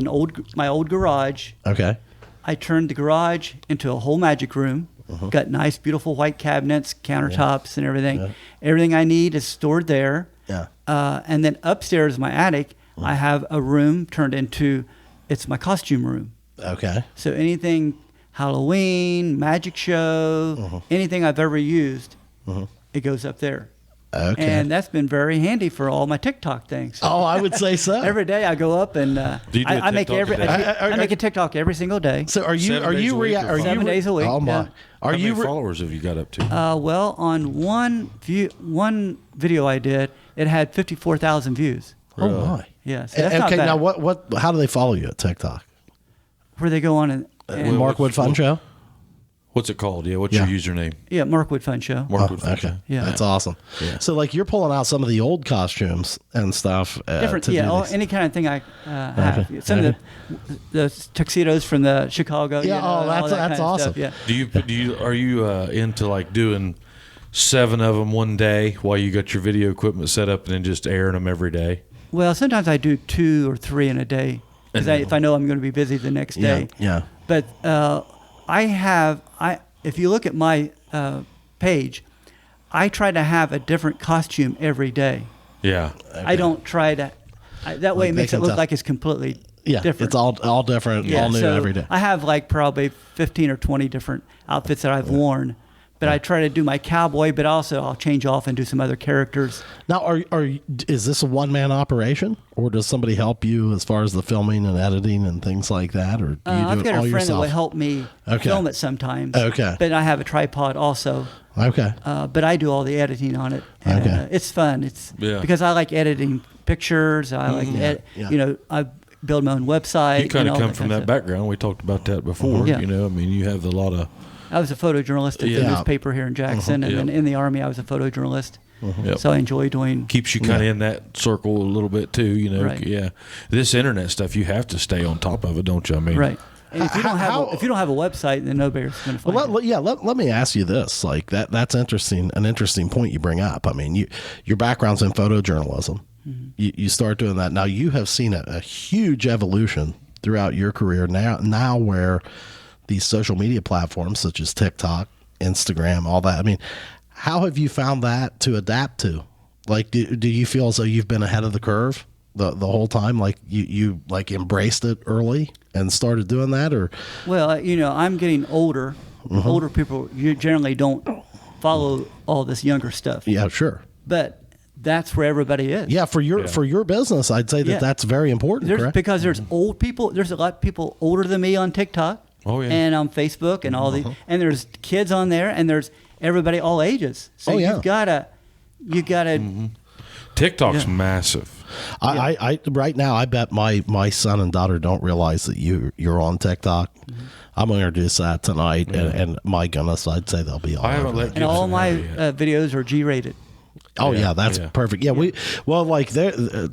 [SPEAKER 4] my old garage.
[SPEAKER 3] Okay.
[SPEAKER 4] I turned the garage into a whole magic room. Got nice, beautiful white cabinets, countertops, and everything. Yeah. Everything I need is stored there.
[SPEAKER 3] Yeah.
[SPEAKER 4] And then upstairs, my attic, I have a room turned into, it's my costume room.
[SPEAKER 3] Okay.
[SPEAKER 4] So anything Halloween, magic show, anything I've ever used, it goes up there.
[SPEAKER 3] Okay.
[SPEAKER 4] And that's been very handy for all my TikTok things.
[SPEAKER 3] Oh, I would say so.
[SPEAKER 4] Every day I go up and I make a TikTok every single day.
[SPEAKER 3] So are you
[SPEAKER 4] 7 days a week?
[SPEAKER 3] Oh my!
[SPEAKER 2] How many followers have you got up to?
[SPEAKER 4] Well, on one video I did, it had 54,000 views.
[SPEAKER 3] Oh my!
[SPEAKER 4] Yeah. So that's not
[SPEAKER 3] okay.
[SPEAKER 4] bad.
[SPEAKER 3] Now what? How do they follow you at TikTok?
[SPEAKER 4] Where they go on and
[SPEAKER 3] Markwood Fun Show.
[SPEAKER 2] What's it called? Yeah, what's your username?
[SPEAKER 4] Yeah, Markwood Fun Show.
[SPEAKER 2] Markwood Fun Show.
[SPEAKER 4] Yeah,
[SPEAKER 3] that's awesome. Yeah. So like you're pulling out some of the old costumes and stuff.
[SPEAKER 4] Different, any kind of thing I have. Some of the tuxedos from the Chicago.
[SPEAKER 3] Yeah, that's awesome.
[SPEAKER 4] Yeah.
[SPEAKER 2] Are you into like doing 7 of them one day while you got your video equipment set up and then just airing them every day?
[SPEAKER 4] Well, sometimes I do 2 or 3 in a day if I know I'm going to be busy the next day.
[SPEAKER 3] Yeah.
[SPEAKER 4] But if you look at my page, I try to have a different costume every day.
[SPEAKER 2] Yeah.
[SPEAKER 4] Okay. I don't try to. That way it makes it look like it's completely different.
[SPEAKER 3] It's all different, all new every day.
[SPEAKER 4] I have like probably 15 or 20 different outfits that I've worn. But I try to do my cowboy, but also I'll change off and do some other characters.
[SPEAKER 3] Now, is this a one-man operation, or does somebody help you as far as the filming and editing and things like that, or do you do it all yourself?
[SPEAKER 4] I've got a friend that will help me film it sometimes.
[SPEAKER 3] Okay.
[SPEAKER 4] But I have a tripod also.
[SPEAKER 3] Okay.
[SPEAKER 4] But I do all the editing on it. And, it's fun. Because I like editing pictures. I like I build my own website.
[SPEAKER 2] You kind of come from that background. We talked about that before.
[SPEAKER 4] Yeah.
[SPEAKER 2] You have a lot of
[SPEAKER 4] I was a photojournalist at the
[SPEAKER 2] Yeah.
[SPEAKER 4] newspaper here in Jackson, and then in the Army, I was a photojournalist.
[SPEAKER 2] Yep.
[SPEAKER 4] So I enjoy doing.
[SPEAKER 2] Keeps you kind of in that circle a little bit too, you know.
[SPEAKER 4] Right.
[SPEAKER 2] Yeah, this internet stuff, you have to stay on top of it, don't you? I mean,
[SPEAKER 4] Right. And if you don't have a website, then nobody's going to find it.
[SPEAKER 3] Let me ask you this. Like that's interesting. An interesting point you bring up. I mean, your background's in photojournalism. You start doing that. Now you have seen a huge evolution throughout your career. Now where these social media platforms such as TikTok, Instagram, all that. I mean, how have you found that to adapt to? Like, do you feel as though you've been ahead of the curve the whole time? Like you like embraced it early and started doing that, or?
[SPEAKER 4] Well, I'm getting older. Older people generally don't follow all this younger stuff.
[SPEAKER 3] Yeah, sure.
[SPEAKER 4] But that's where everybody is.
[SPEAKER 3] Yeah, for your business, I'd say that's very important. Correct?
[SPEAKER 4] Because there's old people. There's a lot of people older than me on TikTok.
[SPEAKER 2] Oh, yeah.
[SPEAKER 4] And on Facebook and all the, and there's kids on there, and there's everybody all ages. So you gotta.
[SPEAKER 2] TikTok's massive.
[SPEAKER 3] I right now I bet my son and daughter don't realize that you're on TikTok. I'm going to introduce that tonight, and my goodness, I'd say they'll be all.
[SPEAKER 2] I haven't let
[SPEAKER 4] and all
[SPEAKER 2] Gibson
[SPEAKER 4] my
[SPEAKER 2] have it yet.
[SPEAKER 4] videos are G-rated.
[SPEAKER 3] Oh yeah, that's perfect. Yeah, like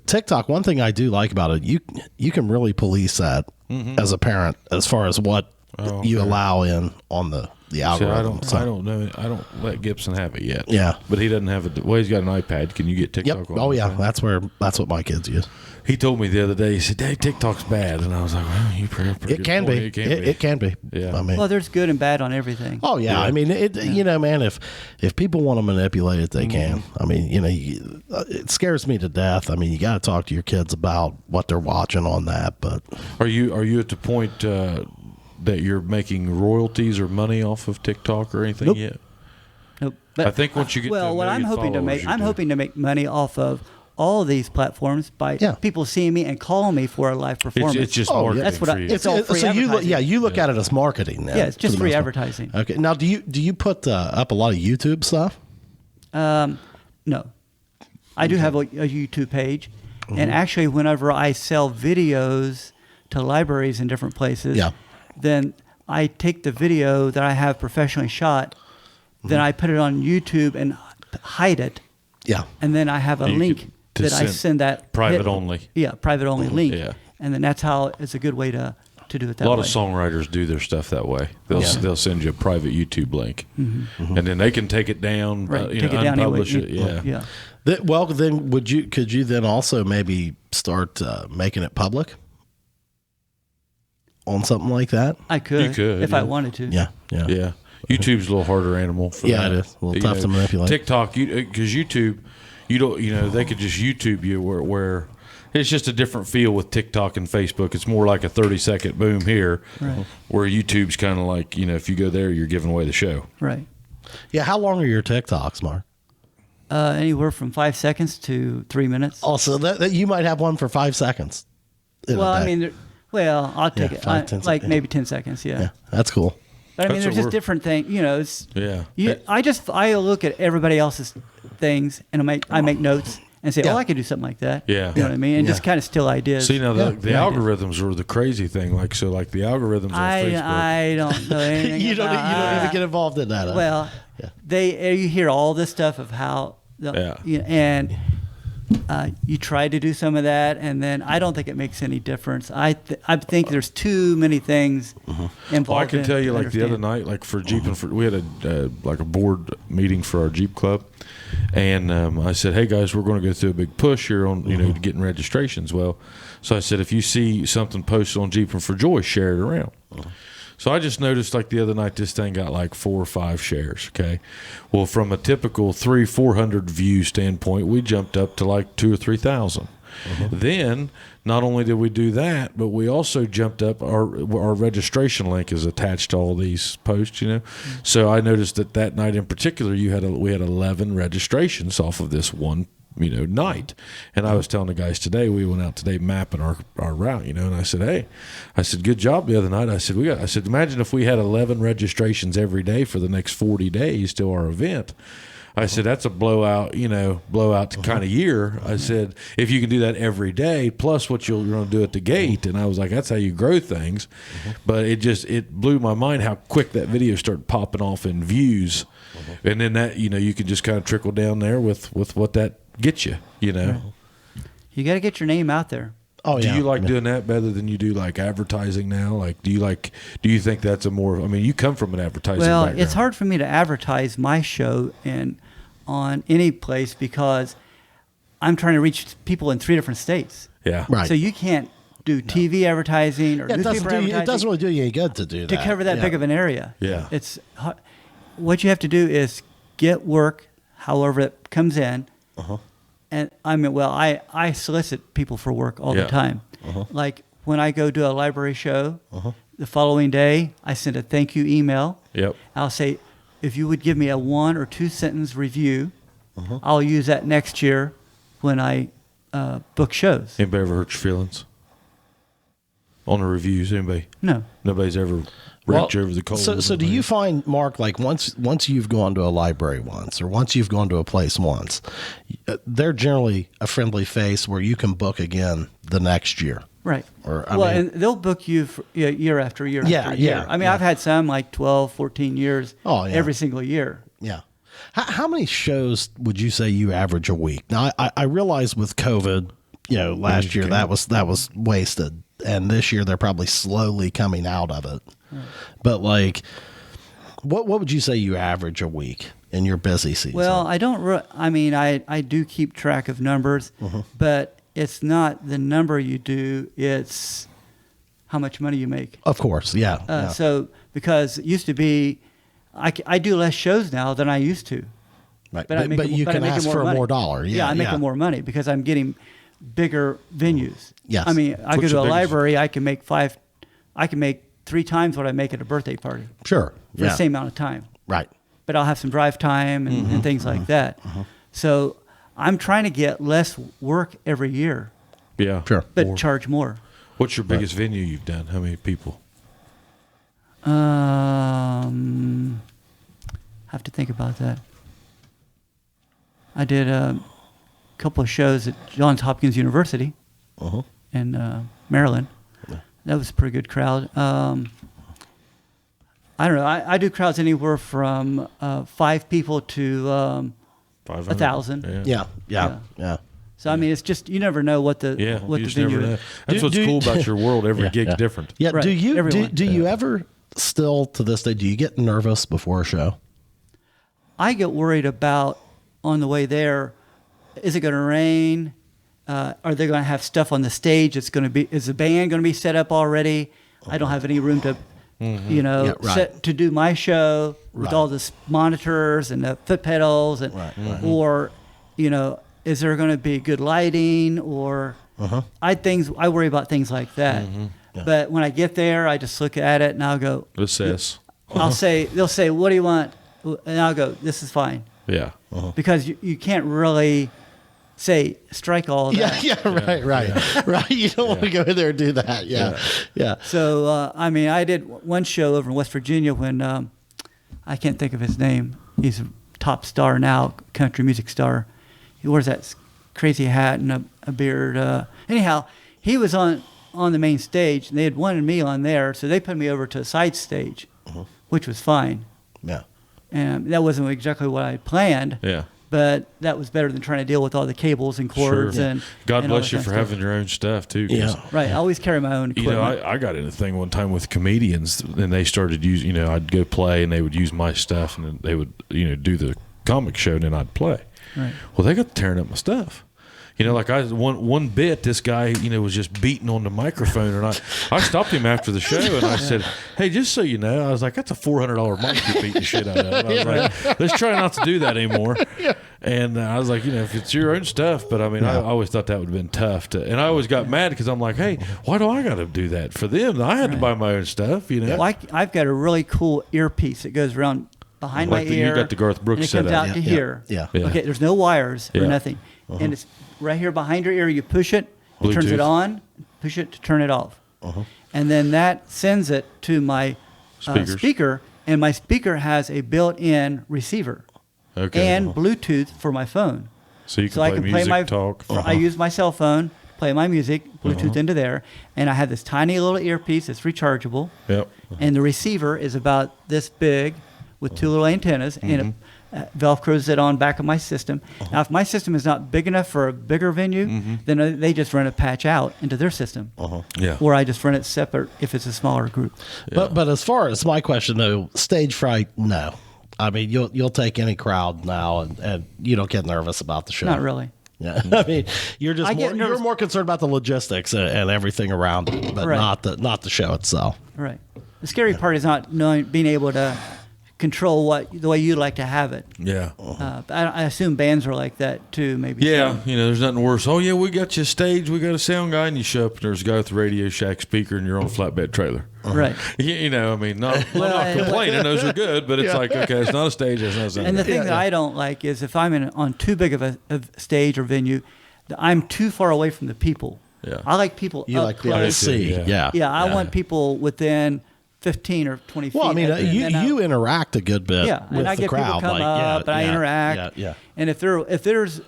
[SPEAKER 3] TikTok. One thing I do like about it, you can really police that as a parent as far as what you allow in on the algorithm.
[SPEAKER 2] I don't know. I don't let Gibson have it yet.
[SPEAKER 3] Yeah,
[SPEAKER 2] but he doesn't have it. Well, he's got an iPad. Can you get TikTok?
[SPEAKER 3] Yep. Oh yeah, that's what my kids use.
[SPEAKER 2] He told me the other day. He said, "Dad, TikTok's bad," and I was like, "Well, you pretty
[SPEAKER 3] it can be. It can be.
[SPEAKER 2] Yeah.
[SPEAKER 3] I mean,
[SPEAKER 4] Well, there's good and bad on everything.
[SPEAKER 3] oh yeah. I mean, you know, man, if people want to manipulate it, they can. I mean, it scares me to death. I mean, you got to talk to your kids about what they're watching on that. But
[SPEAKER 2] are you at the point that you're making royalties or money off of TikTok or anything yet?
[SPEAKER 4] Nope. But
[SPEAKER 2] I think once you get to
[SPEAKER 4] what I'm hoping to make, hoping to make money off of all of these platforms by people seeing me and calling me for a live performance.
[SPEAKER 2] It's just marketing.
[SPEAKER 4] That's what
[SPEAKER 2] for you.
[SPEAKER 4] it's all free advertising.
[SPEAKER 3] You look at it as marketing now.
[SPEAKER 4] Yeah, it's just free advertising.
[SPEAKER 3] Okay. Now, do you put up a lot of YouTube stuff?
[SPEAKER 4] No, I do have a YouTube page, and actually, whenever I sell videos to libraries in different places, then I take the video that I have professionally shot, then I put it on YouTube and hide it.
[SPEAKER 3] Yeah.
[SPEAKER 4] And then I have a link that I send that
[SPEAKER 2] private only.
[SPEAKER 4] Yeah, private only link.
[SPEAKER 2] Yeah.
[SPEAKER 4] And then that's how it's a good way to do it that way.
[SPEAKER 2] A lot of songwriters do their stuff that way. They'll send you a private YouTube link, and then they can take it down,
[SPEAKER 4] take it down
[SPEAKER 2] unpublish
[SPEAKER 4] anyway.
[SPEAKER 2] it. Yeah.
[SPEAKER 3] Well, then could you then also maybe start making it public on something like that?
[SPEAKER 4] I could.
[SPEAKER 2] You could,
[SPEAKER 4] if I wanted to.
[SPEAKER 3] Yeah.
[SPEAKER 2] YouTube's a little harder animal for that.
[SPEAKER 3] Yeah, it is. A little tough to manipulate.
[SPEAKER 2] TikTok, because YouTube, you don't, they could just YouTube you where it's just a different feel with TikTok and Facebook. It's more like a 30-second boom here, where YouTube's kind of like, if you go there, you're giving away the show.
[SPEAKER 4] Right.
[SPEAKER 3] Yeah. How long are your TikToks, Mark?
[SPEAKER 4] Anywhere from 5 seconds to 3 minutes.
[SPEAKER 3] Also, that you might have one for 5 seconds.
[SPEAKER 4] Well, I mean, I'll take it.
[SPEAKER 3] 5, 10
[SPEAKER 4] like maybe 10 seconds. Yeah.
[SPEAKER 3] That's cool.
[SPEAKER 4] But I mean, there's just different things. It's I look at everybody else's things and I make notes and say, I could do something like that.
[SPEAKER 2] Yeah.
[SPEAKER 4] You know what I mean? And just kind of steal ideas.
[SPEAKER 2] See, now the algorithms are the crazy thing. Like the algorithms on Facebook.
[SPEAKER 4] I don't know anything.
[SPEAKER 3] You don't even get involved in that.
[SPEAKER 4] Well, you hear all this stuff of how and you try to do some of that, and then I don't think it makes any difference. I think there's too many things involved.
[SPEAKER 2] Well, I can tell you, like the other night, like for Jeep and we had a board meeting for our Jeep club, and I said, "Hey guys, we're going to go through a big push here on getting registrations." Well, so I said, if you see something posted on Jeep and for Joy, share it around. So I just noticed, like the other night, this thing got like 4 or 5 shares. Okay, well, from a typical 300-400 view standpoint, we jumped up to like 2,000 or 3,000. Then, not only did we do that, but we also jumped up. Our registration link is attached to all these posts. So I noticed that night in particular, we had 11 registrations off of this one night. And I was telling the guys today, we went out today mapping our route, and I said, good job the other night. I said, imagine if we had 11 registrations every day for the next 40 days to our event. I said, that's a blowout kind of year. I said, if you can do that every day, plus what you're going to do at the gate. And I was like, that's how you grow things. But it blew my mind how quick that video started popping off in views. And then that, you can just kind of trickle down there with what that gets you, You
[SPEAKER 4] got to get your name out there.
[SPEAKER 3] Oh,
[SPEAKER 2] do you like doing that better than you do like advertising now? Like, do you think that's you come from an advertising background.
[SPEAKER 4] It's hard for me to advertise my show on any place because I'm trying to reach people in 3 different states.
[SPEAKER 2] Yeah.
[SPEAKER 3] Right.
[SPEAKER 4] So you can't do TV advertising or newspaper advertising.
[SPEAKER 3] It doesn't really do you any good to do that.
[SPEAKER 4] To cover that big of an area.
[SPEAKER 2] Yeah.
[SPEAKER 4] It's what you have to do is get work however it comes in. And I solicit people for work all the time. Like when I go do a library show, the following day I send a thank you email.
[SPEAKER 2] Yep.
[SPEAKER 4] I'll say, if you would give me a 1 or 2 sentence review, I'll use that next year when I book shows.
[SPEAKER 2] Anybody ever hurt your feelings on the reviews? Anybody?
[SPEAKER 4] No.
[SPEAKER 2] Nobody's ever wrapped you over the coals.
[SPEAKER 3] So do you find, Mark, like once you've gone to a library once, or once you've gone to a place once, they're generally a friendly face where you can book again the next year?
[SPEAKER 4] Right.
[SPEAKER 3] Or
[SPEAKER 4] and they'll book you for year after year after year. I mean, I've had some like 12, 14 years every single year.
[SPEAKER 3] Yeah. How many shows would you say you average a week? Now, I realize with COVID, last year that was wasted. And this year they're probably slowly coming out of it. Right. But like, what would you say you average a week in your busy season?
[SPEAKER 4] Well, I don't. I do keep track of numbers, but it's not the number you do; it's how much money you make.
[SPEAKER 3] Of course, yeah.
[SPEAKER 4] So because it used to be, I do less shows now than I used to.
[SPEAKER 3] Right, but you can ask for more dollar.
[SPEAKER 4] Yeah, I'm making more money because I'm getting bigger venues.
[SPEAKER 3] Yes.
[SPEAKER 4] I mean, I go to a library, I can make 3 times what I make at a birthday party.
[SPEAKER 3] Sure.
[SPEAKER 4] For the same amount of time.
[SPEAKER 3] Right.
[SPEAKER 4] But I'll have some drive time and things like that. So I'm trying to get less work every year.
[SPEAKER 2] Yeah.
[SPEAKER 3] Sure.
[SPEAKER 4] But charge more.
[SPEAKER 2] What's your biggest venue you've done? How many people?
[SPEAKER 4] Have to think about that. I did a couple of shows at Johns Hopkins University in Maryland. That was a pretty good crowd. I don't know. I do crowds anywhere from 5 people to 1,000.
[SPEAKER 3] Yeah.
[SPEAKER 4] So I mean, it's just you never know what the venue is.
[SPEAKER 2] That's what's cool about your world. Every gig's different.
[SPEAKER 3] Yeah.
[SPEAKER 4] Right.
[SPEAKER 3] Do you ever still to this day? Do you get nervous before a show?
[SPEAKER 4] I get worried about on the way there. Is it going to rain? Are they going to have stuff on the stage? Is the band going to be set up already? I don't have any room to, to do my show with all the monitors and the foot pedals, and or, is there going to be good lighting? Or I worry about things like that. Yeah. But when I get there, I just look at it and I'll go
[SPEAKER 2] assess.
[SPEAKER 4] They'll say, "What do you want?" And I'll go, "This is fine."
[SPEAKER 2] Yeah.
[SPEAKER 4] Because you can't really say strike all of that.
[SPEAKER 3] Right. You don't want to go in there and do that. Yeah.
[SPEAKER 4] So I did one show over in West Virginia when I can't think of his name. He's a top star now, country music star. He wears that crazy hat and a beard. Anyhow, he was on the main stage, and they had wanted me on there, so they put me over to a side stage, which was fine.
[SPEAKER 3] Yeah.
[SPEAKER 4] And that wasn't exactly what I had planned.
[SPEAKER 2] Yeah.
[SPEAKER 4] But that was better than trying to deal with all the cables and cords.
[SPEAKER 2] Sure.
[SPEAKER 4] And
[SPEAKER 2] God bless you for having your own stuff too.
[SPEAKER 3] Yeah.
[SPEAKER 4] Right. I always carry my own equipment.
[SPEAKER 2] I got in a thing one time with comedians, and they started using. I'd go play, and they would use my stuff, and then they would do the comic show, and then I'd play.
[SPEAKER 4] Right.
[SPEAKER 2] Well, they got tearing up my stuff. Like one bit, this guy, was just beating on the microphone, and I stopped him after the show, and I said, "Hey, just so you know," I was like, "That's a $400 mic you're beating the shit out of." I was like, "Let's try not to do that anymore." And I was like, if it's your own stuff, but I always thought that would have been tough and I always got mad because I'm like, hey, why do I got to do that for them? I had to buy my own stuff, Well,
[SPEAKER 4] I've got a really cool earpiece that goes around behind my ear.
[SPEAKER 2] You got the Garth Brooks
[SPEAKER 4] set up. And it comes out to here.
[SPEAKER 3] Yeah.
[SPEAKER 4] Okay, there's no wires or nothing. And it's right here behind your ear. You push it, it turns it on, push it to turn it off. And then that sends it to my speaker, and my speaker has a built-in receiver.
[SPEAKER 2] Okay.
[SPEAKER 4] and Bluetooth for my phone.
[SPEAKER 2] So you can
[SPEAKER 4] So
[SPEAKER 2] play
[SPEAKER 4] I can
[SPEAKER 2] music,
[SPEAKER 4] play my
[SPEAKER 2] talk.
[SPEAKER 4] I use my cell phone, play my music, Bluetooth into there, and I have this tiny little earpiece that's rechargeable.
[SPEAKER 2] Yep.
[SPEAKER 4] And the receiver is about this big with two little antennas, and it Velcros it on back of my system. Now, if my system is not big enough for a bigger venue, then they just run a patch out into their system.
[SPEAKER 2] Yeah.
[SPEAKER 4] Or I just run it separate if it's a smaller group.
[SPEAKER 3] But as far as my question though, stage fright, no. I mean, you'll take any crowd now, and you don't get nervous about the show.
[SPEAKER 4] Not really.
[SPEAKER 3] Yeah, I mean, you're just
[SPEAKER 4] get
[SPEAKER 3] you're
[SPEAKER 4] nervous.
[SPEAKER 3] more concerned about the logistics and everything around it, but
[SPEAKER 4] Right.
[SPEAKER 3] not the show itself.
[SPEAKER 4] Right. The scary part is not being able to control the way you like to have it.
[SPEAKER 2] Yeah.
[SPEAKER 4] I assume bands are like that too, maybe.
[SPEAKER 2] Yeah,
[SPEAKER 4] so.
[SPEAKER 2] there's nothing worse. Oh, yeah, we got you a stage, we got a sound guy, and you show up, and there's a guy with a Radio Shack speaker, and you're on a flatbed trailer.
[SPEAKER 4] Right.
[SPEAKER 2] I mean, not, I'm
[SPEAKER 4] Well,
[SPEAKER 2] not complaining. Those are good, but it's like, okay, it's not a stage. It's not a sound
[SPEAKER 4] And the
[SPEAKER 2] guy.
[SPEAKER 4] thing that I don't like is if I'm on too big of a stage or venue, I'm too far away from the people.
[SPEAKER 2] Yeah.
[SPEAKER 4] I like people
[SPEAKER 3] You
[SPEAKER 4] up
[SPEAKER 3] like to be able to
[SPEAKER 4] close.
[SPEAKER 3] see,
[SPEAKER 2] Yeah.
[SPEAKER 3] yeah.
[SPEAKER 4] I want people within 15 or 20 feet.
[SPEAKER 3] Well, I mean,
[SPEAKER 4] And then
[SPEAKER 3] you interact a good bit
[SPEAKER 4] yeah,
[SPEAKER 3] with
[SPEAKER 4] and I
[SPEAKER 3] the
[SPEAKER 4] get
[SPEAKER 3] crowd.
[SPEAKER 4] people come
[SPEAKER 3] like,
[SPEAKER 4] up, and I interact.
[SPEAKER 3] Yeah.
[SPEAKER 4] And if there's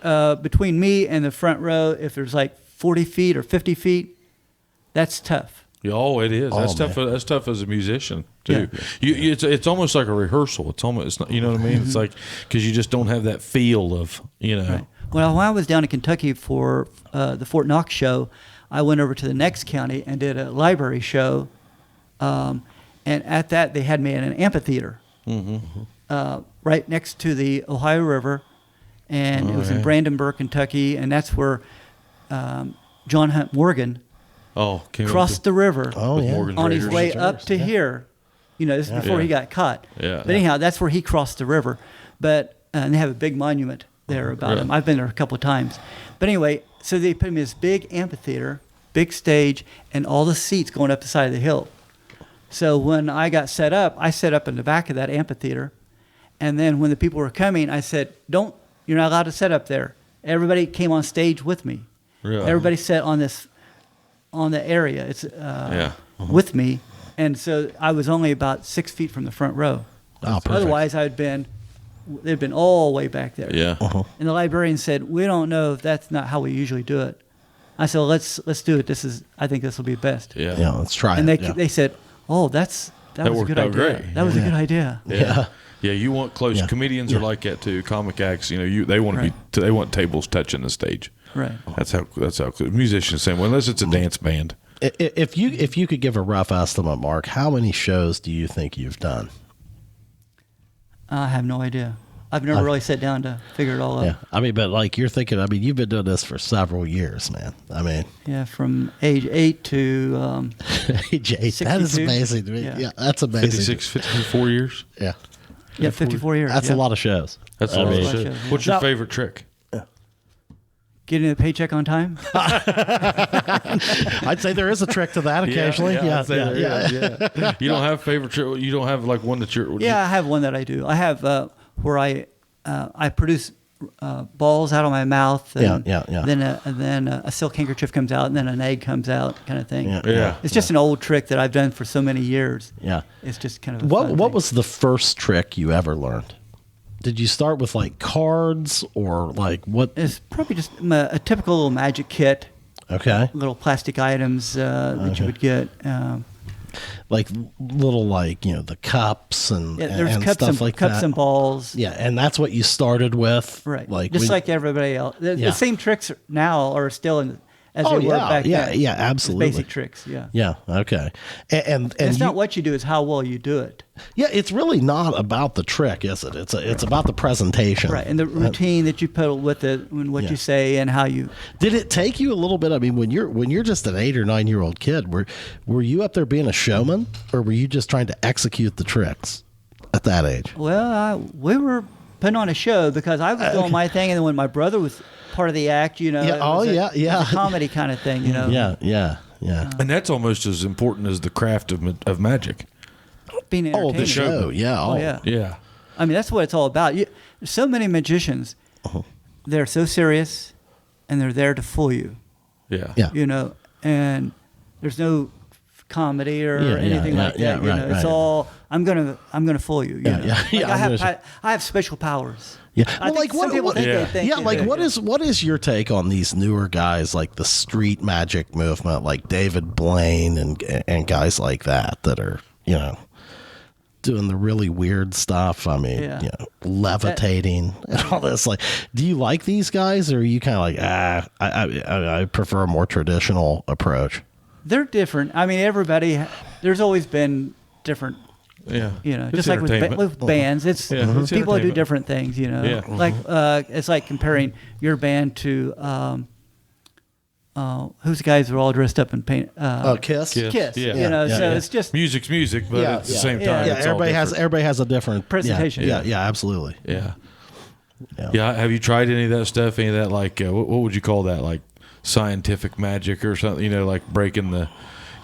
[SPEAKER 4] between me and the front row, if there's like 40 feet or 50 feet, that's tough.
[SPEAKER 2] Yeah, oh, it is. That's tough. That's tough as a musician too. It's almost like a rehearsal. It's not. You know what I mean? It's like because you just don't have that feel of
[SPEAKER 4] Right. Well, when I was down in Kentucky for the Fort Knox show, I went over to the next county and did a library show. And at that, they had me in an amphitheater right next to the Ohio River. And it was in Brandenburg, Kentucky. And that's where John Hunt Morgan crossed the river on his way up to here. This is before he got caught.
[SPEAKER 2] Yeah.
[SPEAKER 4] But anyhow, that's where he crossed the river. But and they have a big monument there about him. I've been there a couple of times. But anyway, so they put him in this big amphitheater, big stage, and all the seats going up the side of the hill. So when I got set up, I set up in the back of that amphitheater. And then when the people were coming, I said, you're not allowed to set up there. Everybody came on stage with me.
[SPEAKER 2] Really?
[SPEAKER 4] Everybody sat on the area. It's with me. And so I was only about 6 feet from the front row.
[SPEAKER 3] Oh, perfect.
[SPEAKER 4] Otherwise, they'd been all the way back there.
[SPEAKER 2] Yeah.
[SPEAKER 4] And the librarian said, we don't know if that's not how we usually do it. I said, well, let's do it. I think this will be best.
[SPEAKER 2] Yeah.
[SPEAKER 3] Yeah, let's try
[SPEAKER 4] And
[SPEAKER 3] it.
[SPEAKER 4] they said, oh, that was a
[SPEAKER 2] worked
[SPEAKER 4] good
[SPEAKER 2] out
[SPEAKER 4] idea.
[SPEAKER 2] great.
[SPEAKER 4] That was a good idea.
[SPEAKER 2] Yeah. Yeah, you want close.
[SPEAKER 3] Yeah.
[SPEAKER 2] Comedians are like that too. Comic acts, they want to be. They want tables touching the stage.
[SPEAKER 4] Right.
[SPEAKER 2] That's how. Musicians same way. Unless it's a dance band.
[SPEAKER 3] If you could give a rough estimate, Mark, how many shows do you think you've done?
[SPEAKER 4] I have no idea. I've never really sat down to figure it all out.
[SPEAKER 3] Yeah, I mean, but like you're thinking, I mean, you've been doing this for several years, man. I mean,
[SPEAKER 4] Yeah, from age 8 to
[SPEAKER 3] age 8, that is
[SPEAKER 4] 62.
[SPEAKER 3] amazing to me.
[SPEAKER 4] Yeah.
[SPEAKER 3] Yeah, that's amazing.
[SPEAKER 2] 56, 54 years.
[SPEAKER 3] Yeah,
[SPEAKER 4] 54 years.
[SPEAKER 3] that's a lot of shows.
[SPEAKER 2] That's
[SPEAKER 3] I
[SPEAKER 2] a lot
[SPEAKER 3] mean,
[SPEAKER 2] of shit.
[SPEAKER 4] yeah.
[SPEAKER 2] What's your
[SPEAKER 3] Now-
[SPEAKER 2] favorite trick?
[SPEAKER 4] Getting the paycheck on time.
[SPEAKER 3] I'd say there is a trick to that occasionally. Yeah,
[SPEAKER 2] I'd say there is, yeah. You don't have favorite trick. You don't have like one that you're.
[SPEAKER 4] Yeah, I have one that I do. I have where I produce balls out of my mouth. And
[SPEAKER 3] Yeah.
[SPEAKER 4] Then a silk handkerchief comes out, and then an egg comes out, kind of thing.
[SPEAKER 3] Yeah.
[SPEAKER 2] Yeah.
[SPEAKER 4] It's just an old trick that I've done for so many years.
[SPEAKER 3] Yeah.
[SPEAKER 4] It's just kind of a
[SPEAKER 3] What
[SPEAKER 4] fun
[SPEAKER 3] What
[SPEAKER 4] thing.
[SPEAKER 3] was the first trick you ever learned? Did you start with like cards or like what?
[SPEAKER 4] It's probably just a typical little magic kit,
[SPEAKER 3] Okay,
[SPEAKER 4] little plastic items that you would get.
[SPEAKER 3] like little like the cups and
[SPEAKER 4] Yeah, there's
[SPEAKER 3] and
[SPEAKER 4] cups
[SPEAKER 3] stuff like
[SPEAKER 4] cups
[SPEAKER 3] that.
[SPEAKER 4] and balls.
[SPEAKER 3] Yeah, and that's what you started with,
[SPEAKER 4] Right.
[SPEAKER 3] Like
[SPEAKER 4] just
[SPEAKER 3] when-
[SPEAKER 4] like everybody else. The
[SPEAKER 3] Yeah.
[SPEAKER 4] same tricks now are still as
[SPEAKER 3] Oh
[SPEAKER 4] they were
[SPEAKER 3] yeah,
[SPEAKER 4] back
[SPEAKER 3] yeah,
[SPEAKER 4] then.
[SPEAKER 3] yeah,
[SPEAKER 4] Just
[SPEAKER 3] absolutely.
[SPEAKER 4] basic tricks, yeah.
[SPEAKER 3] Yeah. Okay. And
[SPEAKER 4] It's
[SPEAKER 3] you,
[SPEAKER 4] not what you do; it's how well you do it.
[SPEAKER 3] yeah, it's really not about the trick, is it? It's about the presentation,
[SPEAKER 4] Right, and the routine that you put with it, and what
[SPEAKER 3] Yeah.
[SPEAKER 4] you say, and how you.
[SPEAKER 3] Did it take you a little bit? I mean, when you're just an 8 or 9 year old kid, were you up there being a showman, or were you just trying to execute the tricks at that age?
[SPEAKER 4] Well, we were putting on a show because I was doing my thing, and then when my brother was part of the act,
[SPEAKER 3] Yeah,
[SPEAKER 4] it
[SPEAKER 3] oh,
[SPEAKER 4] was a,
[SPEAKER 3] yeah,
[SPEAKER 4] it was
[SPEAKER 3] yeah.
[SPEAKER 4] a comedy kind of thing,
[SPEAKER 3] Yeah.
[SPEAKER 2] And that's almost as important as the craft of magic.
[SPEAKER 4] being entertaining.
[SPEAKER 3] Oh, the show. Yeah.
[SPEAKER 4] Oh, yeah.
[SPEAKER 2] Yeah.
[SPEAKER 4] I mean, that's what it's all about. There's so many magicians; they're so serious, and they're there to fool you.
[SPEAKER 2] Yeah.
[SPEAKER 3] Yeah.
[SPEAKER 4] And there's no comedy or
[SPEAKER 3] Yeah,
[SPEAKER 4] anything
[SPEAKER 3] yeah,
[SPEAKER 4] like
[SPEAKER 3] yeah,
[SPEAKER 4] that. You know,
[SPEAKER 3] right,
[SPEAKER 4] it's
[SPEAKER 3] right.
[SPEAKER 4] all I'm gonna fool you. You know?
[SPEAKER 3] yeah,
[SPEAKER 4] Like
[SPEAKER 3] yeah,
[SPEAKER 4] I have special powers.
[SPEAKER 3] Yeah.
[SPEAKER 4] I think some people think they think.
[SPEAKER 3] Yeah,
[SPEAKER 4] you
[SPEAKER 3] like
[SPEAKER 4] know,
[SPEAKER 3] what is your take on these newer guys like the street magic movement, like David Blaine and guys like that are, you know, doing the really weird stuff. I mean, you know, levitating and all this. Like, do you like these guys, or are you kind of like, I prefer a more traditional approach?
[SPEAKER 4] They're different. I mean, there's always been different.
[SPEAKER 2] Yeah.
[SPEAKER 4] You know,
[SPEAKER 2] It's
[SPEAKER 4] just like with bands, it's
[SPEAKER 2] it's
[SPEAKER 4] people do
[SPEAKER 2] entertainment.
[SPEAKER 4] different things. You know,
[SPEAKER 2] Yeah.
[SPEAKER 4] like it's like comparing your band to who's the guys who are all dressed up in paint?
[SPEAKER 3] Kiss.
[SPEAKER 4] Kiss.
[SPEAKER 2] Yeah.
[SPEAKER 4] You know,
[SPEAKER 3] Yeah,
[SPEAKER 4] so
[SPEAKER 3] yeah.
[SPEAKER 4] it's just
[SPEAKER 2] Music's music, but at the same
[SPEAKER 4] Yeah.
[SPEAKER 2] time,
[SPEAKER 3] Yeah,
[SPEAKER 2] it's all
[SPEAKER 3] everybody has a different
[SPEAKER 4] Presentation.
[SPEAKER 3] Yeah, absolutely.
[SPEAKER 2] Yeah.
[SPEAKER 3] Yeah.
[SPEAKER 2] Yeah. Have you tried any of that stuff? Any of that, like, what would you call that? Like scientific magic or something? You know, like breaking the,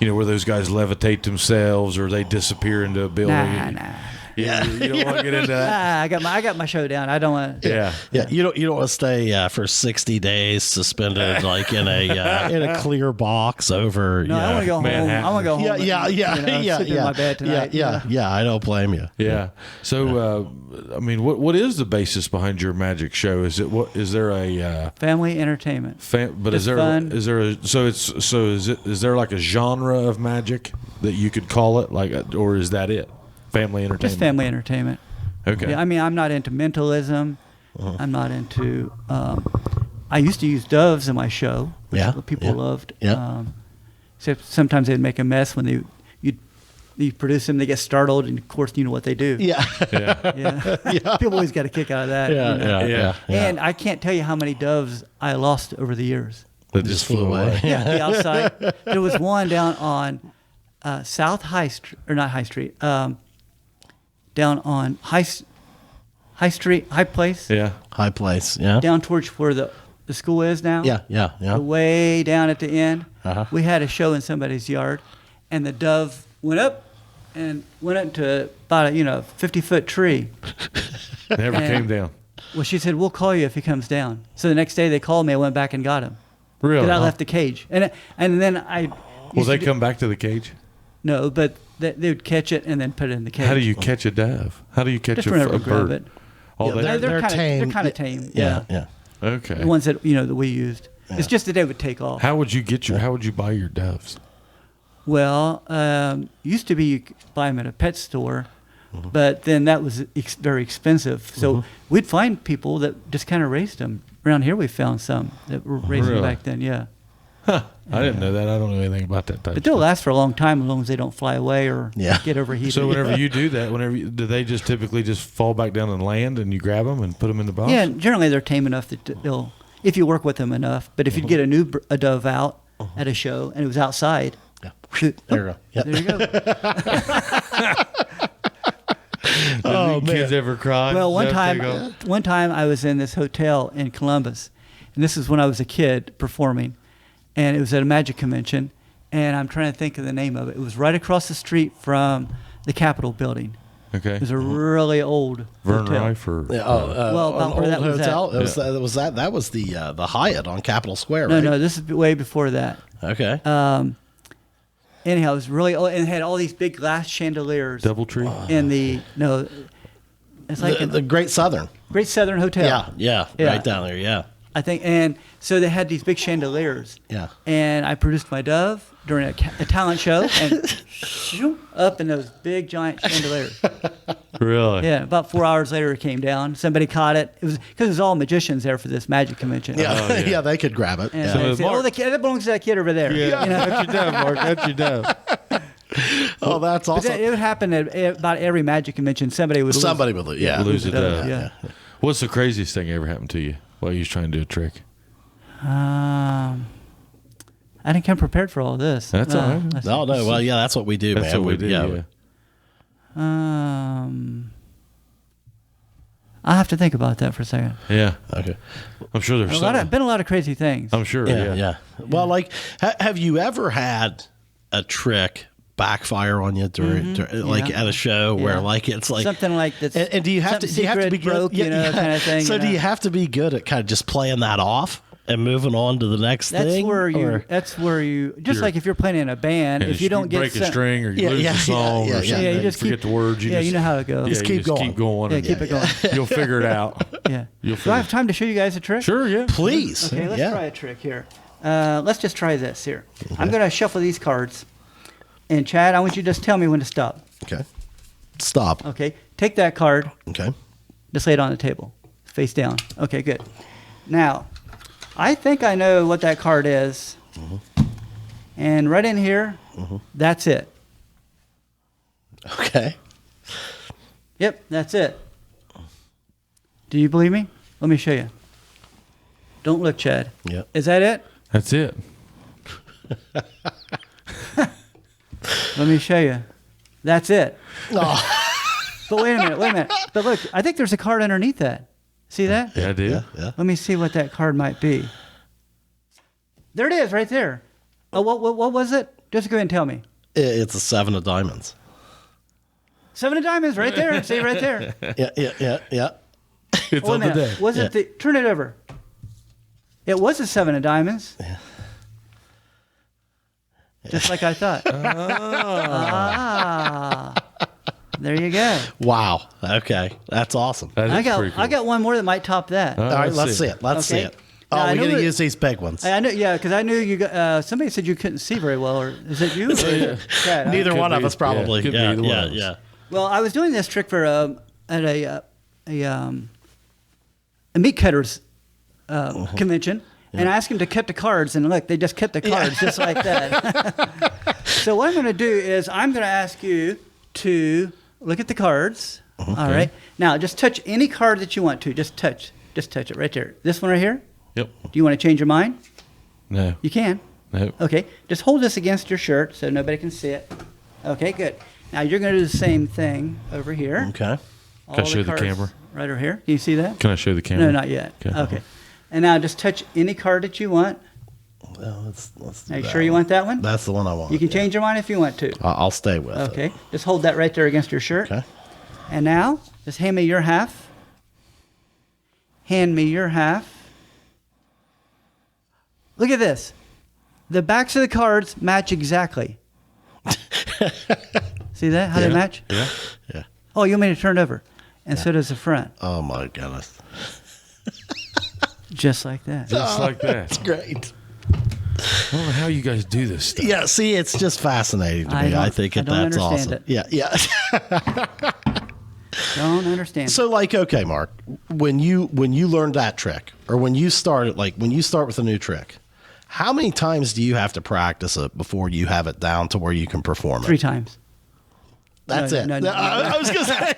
[SPEAKER 2] you know, where those guys levitate themselves or they disappear into a building.
[SPEAKER 4] Nah.
[SPEAKER 2] Yeah. You don't want to get into that.
[SPEAKER 4] I got my show down. I don't want.
[SPEAKER 2] Yeah.
[SPEAKER 3] Yeah, you don't want to stay for 60 days suspended like in a clear box over.
[SPEAKER 4] No, I want to go home.
[SPEAKER 2] Manhattan.
[SPEAKER 4] I want to go home. Sleep in my bed tonight.
[SPEAKER 3] Yeah. I don't blame you.
[SPEAKER 2] Yeah. So, I mean, what is the basis behind your magic show? Is there a
[SPEAKER 4] Family entertainment.
[SPEAKER 2] but
[SPEAKER 4] Just fun.
[SPEAKER 2] is there like a genre of magic that you could call it, like, or is that it? Family entertainment.
[SPEAKER 4] Just family entertainment.
[SPEAKER 2] Okay.
[SPEAKER 4] Yeah, I mean, I'm not into mentalism. I'm not into. I used to use doves in my show, which people loved.
[SPEAKER 3] Yeah.
[SPEAKER 4] So sometimes they'd make a mess when you produce them. They get startled, and of course, you know what they do.
[SPEAKER 3] Yeah.
[SPEAKER 4] Yeah. People always got a kick out of that.
[SPEAKER 3] Yeah,
[SPEAKER 4] you know?
[SPEAKER 2] Yeah.
[SPEAKER 4] And I can't tell you how many doves I lost over the years.
[SPEAKER 2] That just flew away.
[SPEAKER 4] Yeah, the outside. There was one down on South High Street, or not High Street. Down on High Street, High Place.
[SPEAKER 2] Yeah.
[SPEAKER 3] High place. Yeah.
[SPEAKER 4] Down towards where the school is now.
[SPEAKER 3] Yeah.
[SPEAKER 4] Way down at the end.
[SPEAKER 3] Uh-huh.
[SPEAKER 4] We had a show in somebody's yard, and the dove went up to about a 50-foot tree.
[SPEAKER 2] Never came down.
[SPEAKER 4] Well, she said, "We'll call you if he comes down." So the next day they called me. I went back and got him.
[SPEAKER 2] Really?
[SPEAKER 4] Because I left the cage, and then I.
[SPEAKER 2] Will they come back to the cage?
[SPEAKER 4] No, but they would catch it and then put it in the cage.
[SPEAKER 2] How do you catch a dove? How do you catch
[SPEAKER 4] Just
[SPEAKER 2] a
[SPEAKER 4] whenever
[SPEAKER 2] bird?
[SPEAKER 4] grab it.
[SPEAKER 2] Oh,
[SPEAKER 3] Yeah,
[SPEAKER 4] They're
[SPEAKER 3] tame.
[SPEAKER 4] kind of tame.
[SPEAKER 3] Yeah.
[SPEAKER 2] okay.
[SPEAKER 4] The ones that that we used. It's just that they would take off.
[SPEAKER 2] How would you buy your doves?
[SPEAKER 4] Well, used to be you could buy them at a pet store, but then that was very expensive. So we'd find people that just kind of raised them. Around here, we found some that were raising
[SPEAKER 2] Really?
[SPEAKER 4] them back then. Yeah,
[SPEAKER 2] Huh. I didn't know that. I don't know anything about that type.
[SPEAKER 4] but they'll last for a long time as long as they don't fly away or get overheated.
[SPEAKER 2] So whenever you do that, do they just typically just fall back down and land, and you grab them and put them in the box?
[SPEAKER 4] Yeah, generally they're tame enough that they'll, if you work with them enough. But if you get a dove out at a show and it was outside, shoot,
[SPEAKER 3] There you go. Yep.
[SPEAKER 4] there you go.
[SPEAKER 2] Oh, kids ever cry?
[SPEAKER 4] Well, one
[SPEAKER 2] Dove take
[SPEAKER 4] time I was in this hotel in Columbus, and this is when I was a kid performing, and it was at a magic convention, and I'm trying to think of the name of it. It was right across the street from the Capitol building.
[SPEAKER 2] off? Okay.
[SPEAKER 4] It was a really old
[SPEAKER 2] Vern
[SPEAKER 4] hotel.
[SPEAKER 2] Rife or
[SPEAKER 4] Well, about where that was at.
[SPEAKER 3] hotel. That was the Hyatt on Capitol Square,
[SPEAKER 4] No,
[SPEAKER 3] right?
[SPEAKER 4] no, this is way before that.
[SPEAKER 3] Okay.
[SPEAKER 4] Anyhow, it was really old, and it had all these big glass chandeliers.
[SPEAKER 2] DoubleTree?
[SPEAKER 4] In the it's like
[SPEAKER 3] the Great Southern.
[SPEAKER 4] Great Southern Hotel.
[SPEAKER 3] Yeah,
[SPEAKER 4] Yeah.
[SPEAKER 3] right down there. Yeah.
[SPEAKER 4] I think, and so they had these big chandeliers.
[SPEAKER 3] Yeah.
[SPEAKER 4] And I produced my dove during a talent show, and shoot, up in those big giant chandeliers.
[SPEAKER 2] Really?
[SPEAKER 4] Yeah. About 4 hours later, it came down. Somebody caught it. It was because it was all magicians there for this magic convention.
[SPEAKER 3] Yeah.
[SPEAKER 2] yeah.
[SPEAKER 3] They could grab it.
[SPEAKER 4] And
[SPEAKER 3] Yeah.
[SPEAKER 4] they
[SPEAKER 2] So
[SPEAKER 4] said,
[SPEAKER 2] Mark-
[SPEAKER 4] "Oh, the kid, that belongs to that kid over there."
[SPEAKER 2] Yeah.
[SPEAKER 4] You know?
[SPEAKER 2] That's your dove, Mark. That's your dove.
[SPEAKER 3] Oh, that's
[SPEAKER 4] But
[SPEAKER 3] awesome.
[SPEAKER 4] it would happen at about every magic convention. Somebody would
[SPEAKER 3] Somebody
[SPEAKER 4] lose.
[SPEAKER 3] would, yeah.
[SPEAKER 2] Lose a dove.
[SPEAKER 4] Yeah.
[SPEAKER 2] What's the craziest thing ever happened to you while you was trying to do a trick?
[SPEAKER 4] I didn't come prepared for all this.
[SPEAKER 2] That's all right.
[SPEAKER 4] let's
[SPEAKER 3] No, no. Well, yeah, that's what we do,
[SPEAKER 2] That's
[SPEAKER 3] man.
[SPEAKER 2] what we do. Yeah.
[SPEAKER 4] I'll have to think about that for a second.
[SPEAKER 2] Yeah.
[SPEAKER 3] Okay.
[SPEAKER 2] I'm sure there's
[SPEAKER 4] Been a lot of crazy things.
[SPEAKER 2] I'm sure.
[SPEAKER 3] Yeah. Well, like, have you ever had a trick backfire on you during like
[SPEAKER 4] Yeah.
[SPEAKER 3] at a show where
[SPEAKER 4] Yeah.
[SPEAKER 3] like it's like
[SPEAKER 4] Something like that's
[SPEAKER 3] and do you have to
[SPEAKER 4] something
[SPEAKER 3] be
[SPEAKER 4] secret
[SPEAKER 3] good
[SPEAKER 4] broke, kind of thing.
[SPEAKER 3] So
[SPEAKER 4] you
[SPEAKER 3] do
[SPEAKER 4] know?
[SPEAKER 3] you have to be good at kind of just playing that off? and moving on to the next thing.
[SPEAKER 4] That's where you just like if you're playing in a band, if you don't
[SPEAKER 2] break a string or you lose a song or something,
[SPEAKER 4] you just
[SPEAKER 2] forget the words.
[SPEAKER 4] You know how it goes.
[SPEAKER 3] Just keep going.
[SPEAKER 2] Keep going.
[SPEAKER 4] Yeah, keep it going.
[SPEAKER 2] You'll figure it out.
[SPEAKER 4] Yeah. Do I have time to show you guys a trick?
[SPEAKER 2] Sure, yeah.
[SPEAKER 3] Please.
[SPEAKER 4] Okay, let's try a trick here. Let's just try this here. Okay. I'm going to shuffle these cards. And Chad, I want you to just tell me when to stop.
[SPEAKER 3] Okay. Stop.
[SPEAKER 4] Okay. Take that card.
[SPEAKER 3] Okay.
[SPEAKER 4] Just lay it on the table. Face down. Okay, good. Now, I think I know what that card is. And right in here, that's it.
[SPEAKER 3] Okay.
[SPEAKER 4] Yep, that's it. Do you believe me? Let me show you. Don't look, Chad.
[SPEAKER 3] Yep.
[SPEAKER 4] Is that it?
[SPEAKER 2] That's it.
[SPEAKER 4] Let me show you. That's it.
[SPEAKER 3] Oh.
[SPEAKER 4] But wait a minute. But look, I think there's a card underneath that. See that?
[SPEAKER 2] Yeah, I do.
[SPEAKER 3] Yeah.
[SPEAKER 4] Let me see what that card might be. There it is, right there. Oh, what was it? Just go ahead and tell me.
[SPEAKER 3] It's a 7 of diamonds.
[SPEAKER 4] 7 of diamonds, right there. See, right there.
[SPEAKER 3] Yeah.
[SPEAKER 2] It's on the day.
[SPEAKER 4] Was it the? Turn it over. It was a 7 of diamonds.
[SPEAKER 3] Yeah.
[SPEAKER 4] Just like I thought. There you go.
[SPEAKER 3] Wow. Okay. That's awesome.
[SPEAKER 2] That is pretty cool.
[SPEAKER 4] I got one more that might top that.
[SPEAKER 3] All right, let's see it. Let's see it.
[SPEAKER 4] Now,
[SPEAKER 3] Oh, we got to
[SPEAKER 4] that-
[SPEAKER 3] use these big ones.
[SPEAKER 4] I know, yeah, because I knew you. Somebody said you couldn't see very well, or is it you? Or Chad?
[SPEAKER 3] Neither
[SPEAKER 2] Could
[SPEAKER 3] one of
[SPEAKER 2] be.
[SPEAKER 3] us probably.
[SPEAKER 2] Yeah, could be
[SPEAKER 3] Yeah,
[SPEAKER 2] either one of us.
[SPEAKER 3] yeah.
[SPEAKER 4] Well, I was doing this trick for at a meat cutters convention, and I asked him to cut the cards, and look, they just cut the cards just like that. So what I'm going to do is I'm going to ask you to look at the cards.
[SPEAKER 2] Okay.
[SPEAKER 4] All right. Now, just touch any card that you want to. Just touch it right there. This one right here.
[SPEAKER 2] Yep.
[SPEAKER 4] Do you want to change your mind?
[SPEAKER 2] No.
[SPEAKER 4] You can.
[SPEAKER 2] No.
[SPEAKER 4] Okay. Just hold this against your shirt so nobody can see it. Okay, good. Now you're going to do the same thing over here.
[SPEAKER 3] Okay.
[SPEAKER 4] All
[SPEAKER 2] Can I show the
[SPEAKER 4] cards
[SPEAKER 2] camera?
[SPEAKER 4] right over here? Can you see that?
[SPEAKER 2] Can I show the camera?
[SPEAKER 4] No, not yet. Okay. And now just touch any card that you want.
[SPEAKER 3] Well, let's do
[SPEAKER 4] Are you
[SPEAKER 3] that
[SPEAKER 4] sure you want that one?
[SPEAKER 3] That's the one I want.
[SPEAKER 4] You can change your mind if you want to.
[SPEAKER 3] I'll stay with it.
[SPEAKER 4] Okay. Just hold that right there against your shirt.
[SPEAKER 3] Okay.
[SPEAKER 4] And now, just hand me your half. Hand me your half. Look at this. The backs of the cards match exactly. See that? How they match?
[SPEAKER 2] Yeah.
[SPEAKER 3] Yeah.
[SPEAKER 4] Oh, you want me to turn it over. And so does the front.
[SPEAKER 3] Oh my goodness.
[SPEAKER 4] Just like that.
[SPEAKER 2] Just like that.
[SPEAKER 3] That's great.
[SPEAKER 2] I don't know how you guys do this stuff.
[SPEAKER 3] Yeah, see, it's just fascinating to
[SPEAKER 4] I
[SPEAKER 3] me.
[SPEAKER 4] don't-
[SPEAKER 3] I think
[SPEAKER 4] I don't
[SPEAKER 3] that's
[SPEAKER 4] understand
[SPEAKER 3] awesome.
[SPEAKER 4] it.
[SPEAKER 3] Yeah.
[SPEAKER 4] Don't understand.
[SPEAKER 3] So, like, okay, Mark, when you learned that trick, or when you start with a new trick, how many times do you have to practice it before you have it down to where you can perform it?
[SPEAKER 4] 3 times.
[SPEAKER 3] That's
[SPEAKER 4] No,
[SPEAKER 3] it.
[SPEAKER 4] no, no,
[SPEAKER 3] I was going to say.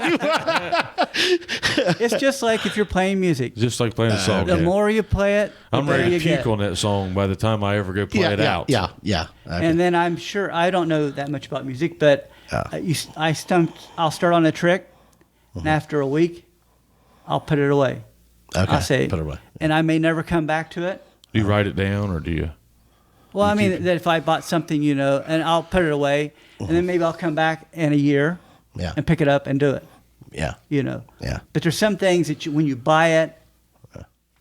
[SPEAKER 4] It's just like if you're playing music.
[SPEAKER 2] Just like playing a song.
[SPEAKER 4] The
[SPEAKER 2] yeah.
[SPEAKER 4] more you play it, the
[SPEAKER 2] I'm
[SPEAKER 4] better
[SPEAKER 2] ready
[SPEAKER 4] you
[SPEAKER 2] to
[SPEAKER 4] get.
[SPEAKER 2] puke on that song by the time I ever go play it out.
[SPEAKER 3] Yeah. Okay.
[SPEAKER 4] And then I'm sure I don't know that much about music, but I'll start on a trick, and after a week, I'll put it away.
[SPEAKER 3] Okay,
[SPEAKER 4] I'll say,
[SPEAKER 3] put it away.
[SPEAKER 4] and I may never come back to it.
[SPEAKER 2] Do you write it down or do you?
[SPEAKER 4] Well, I mean, that if I bought something, and I'll put it away, and then maybe I'll come back in a year,
[SPEAKER 3] Yeah.
[SPEAKER 4] and pick it up and do it.
[SPEAKER 3] Yeah. Yeah.
[SPEAKER 4] But there's some things that when you buy it,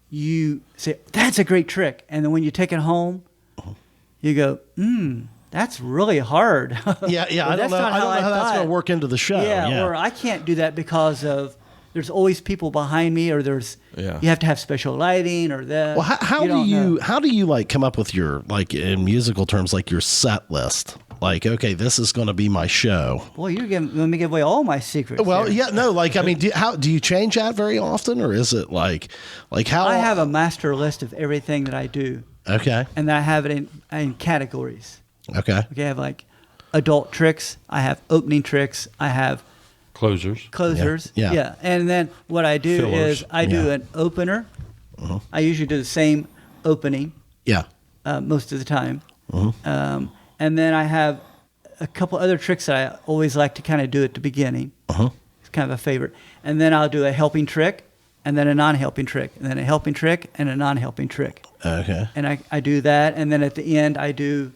[SPEAKER 4] you say, that's a great trick. And then when you take it home, you go, that's really hard.
[SPEAKER 3] Yeah.
[SPEAKER 4] Well,
[SPEAKER 3] I don't know how that's
[SPEAKER 4] thought.
[SPEAKER 3] going to work into the show.
[SPEAKER 4] Yeah, or I can't do that because of there's always people behind me, or you have to have special lighting, or that.
[SPEAKER 3] Well, how do you like come up with your, like, in musical terms, like your set list? Like, okay, this is going to be my show.
[SPEAKER 4] Boy, let me give away all my secrets.
[SPEAKER 3] Well,
[SPEAKER 4] here.
[SPEAKER 3] yeah, no, like, I mean, do you change that very often, or is it like how?
[SPEAKER 4] I have a master list of everything that I do,
[SPEAKER 3] Okay.
[SPEAKER 4] and I have it in categories.
[SPEAKER 3] Okay.
[SPEAKER 4] Okay, I have like adult tricks. I have opening tricks. I have
[SPEAKER 2] Closers.
[SPEAKER 3] Yeah.
[SPEAKER 4] And then what I do
[SPEAKER 2] Fillers.
[SPEAKER 4] is I do
[SPEAKER 3] Yeah.
[SPEAKER 4] an opener. I usually do the same opening
[SPEAKER 3] Yeah.
[SPEAKER 4] most of the time. And then I have a couple other tricks that I always like to kind of do at the beginning. It's kind of a favorite. And then I'll do a helping trick, and then a non-helping trick, and then a helping trick, and a non-helping trick.
[SPEAKER 3] Okay.
[SPEAKER 4] And I do that, and then at the end I do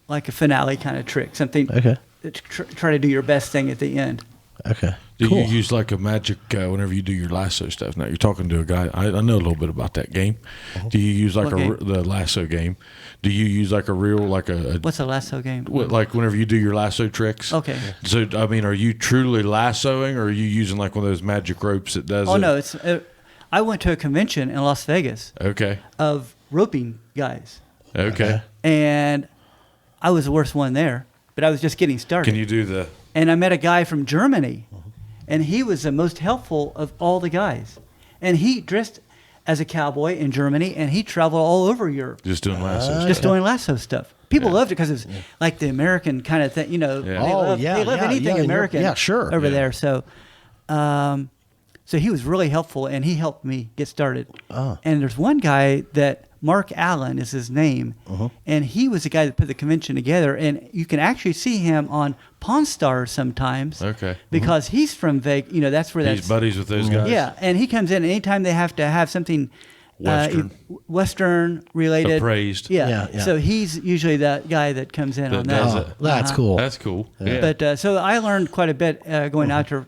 [SPEAKER 4] like a finale kind of trick, something.
[SPEAKER 3] Okay.
[SPEAKER 4] Try to do your best thing at the end.
[SPEAKER 3] Okay.
[SPEAKER 2] Do
[SPEAKER 3] Cool.
[SPEAKER 2] you use like a magic whenever you do your lasso stuff? Now you're talking to a guy. I know a little bit about that game. Do you use like the lasso game? Do you use like a real
[SPEAKER 4] What's a lasso game?
[SPEAKER 2] Like whenever you do your lasso tricks?
[SPEAKER 4] Okay.
[SPEAKER 2] So I mean, are you truly lassoing, or are you using like one of those magic ropes that does?
[SPEAKER 4] Oh no, I went to a convention in Las Vegas.
[SPEAKER 2] Okay.
[SPEAKER 4] Of roping guys.
[SPEAKER 2] Okay.
[SPEAKER 4] And I was the worst one there, but I was just getting started.
[SPEAKER 2] Can you do the?
[SPEAKER 4] And I met a guy from Germany, and he was the most helpful of all the guys. And he dressed as a cowboy in Germany, and he traveled all over Europe.
[SPEAKER 2] Just doing lasso.
[SPEAKER 4] Just doing lasso stuff. People loved it because it was like the American kind of thing, you know.
[SPEAKER 2] Yeah.
[SPEAKER 4] They love anything American over there. So, so he was really helpful, and he helped me get started. And there's one guy that Mark Allen is his name, and he was the guy that put the convention together. And you can actually see him on Pawn Stars sometimes.
[SPEAKER 2] Okay.
[SPEAKER 4] Because he's from Vegas. You know, that's where
[SPEAKER 2] He's buddies with those guys.
[SPEAKER 4] Yeah, and he comes in anytime they have to have something Western related.
[SPEAKER 2] Appraised.
[SPEAKER 4] Yeah. So he's usually that guy that comes in on that.
[SPEAKER 2] does it.
[SPEAKER 3] That's cool.
[SPEAKER 2] That's cool. Yeah.
[SPEAKER 4] But so I learned quite a bit going out there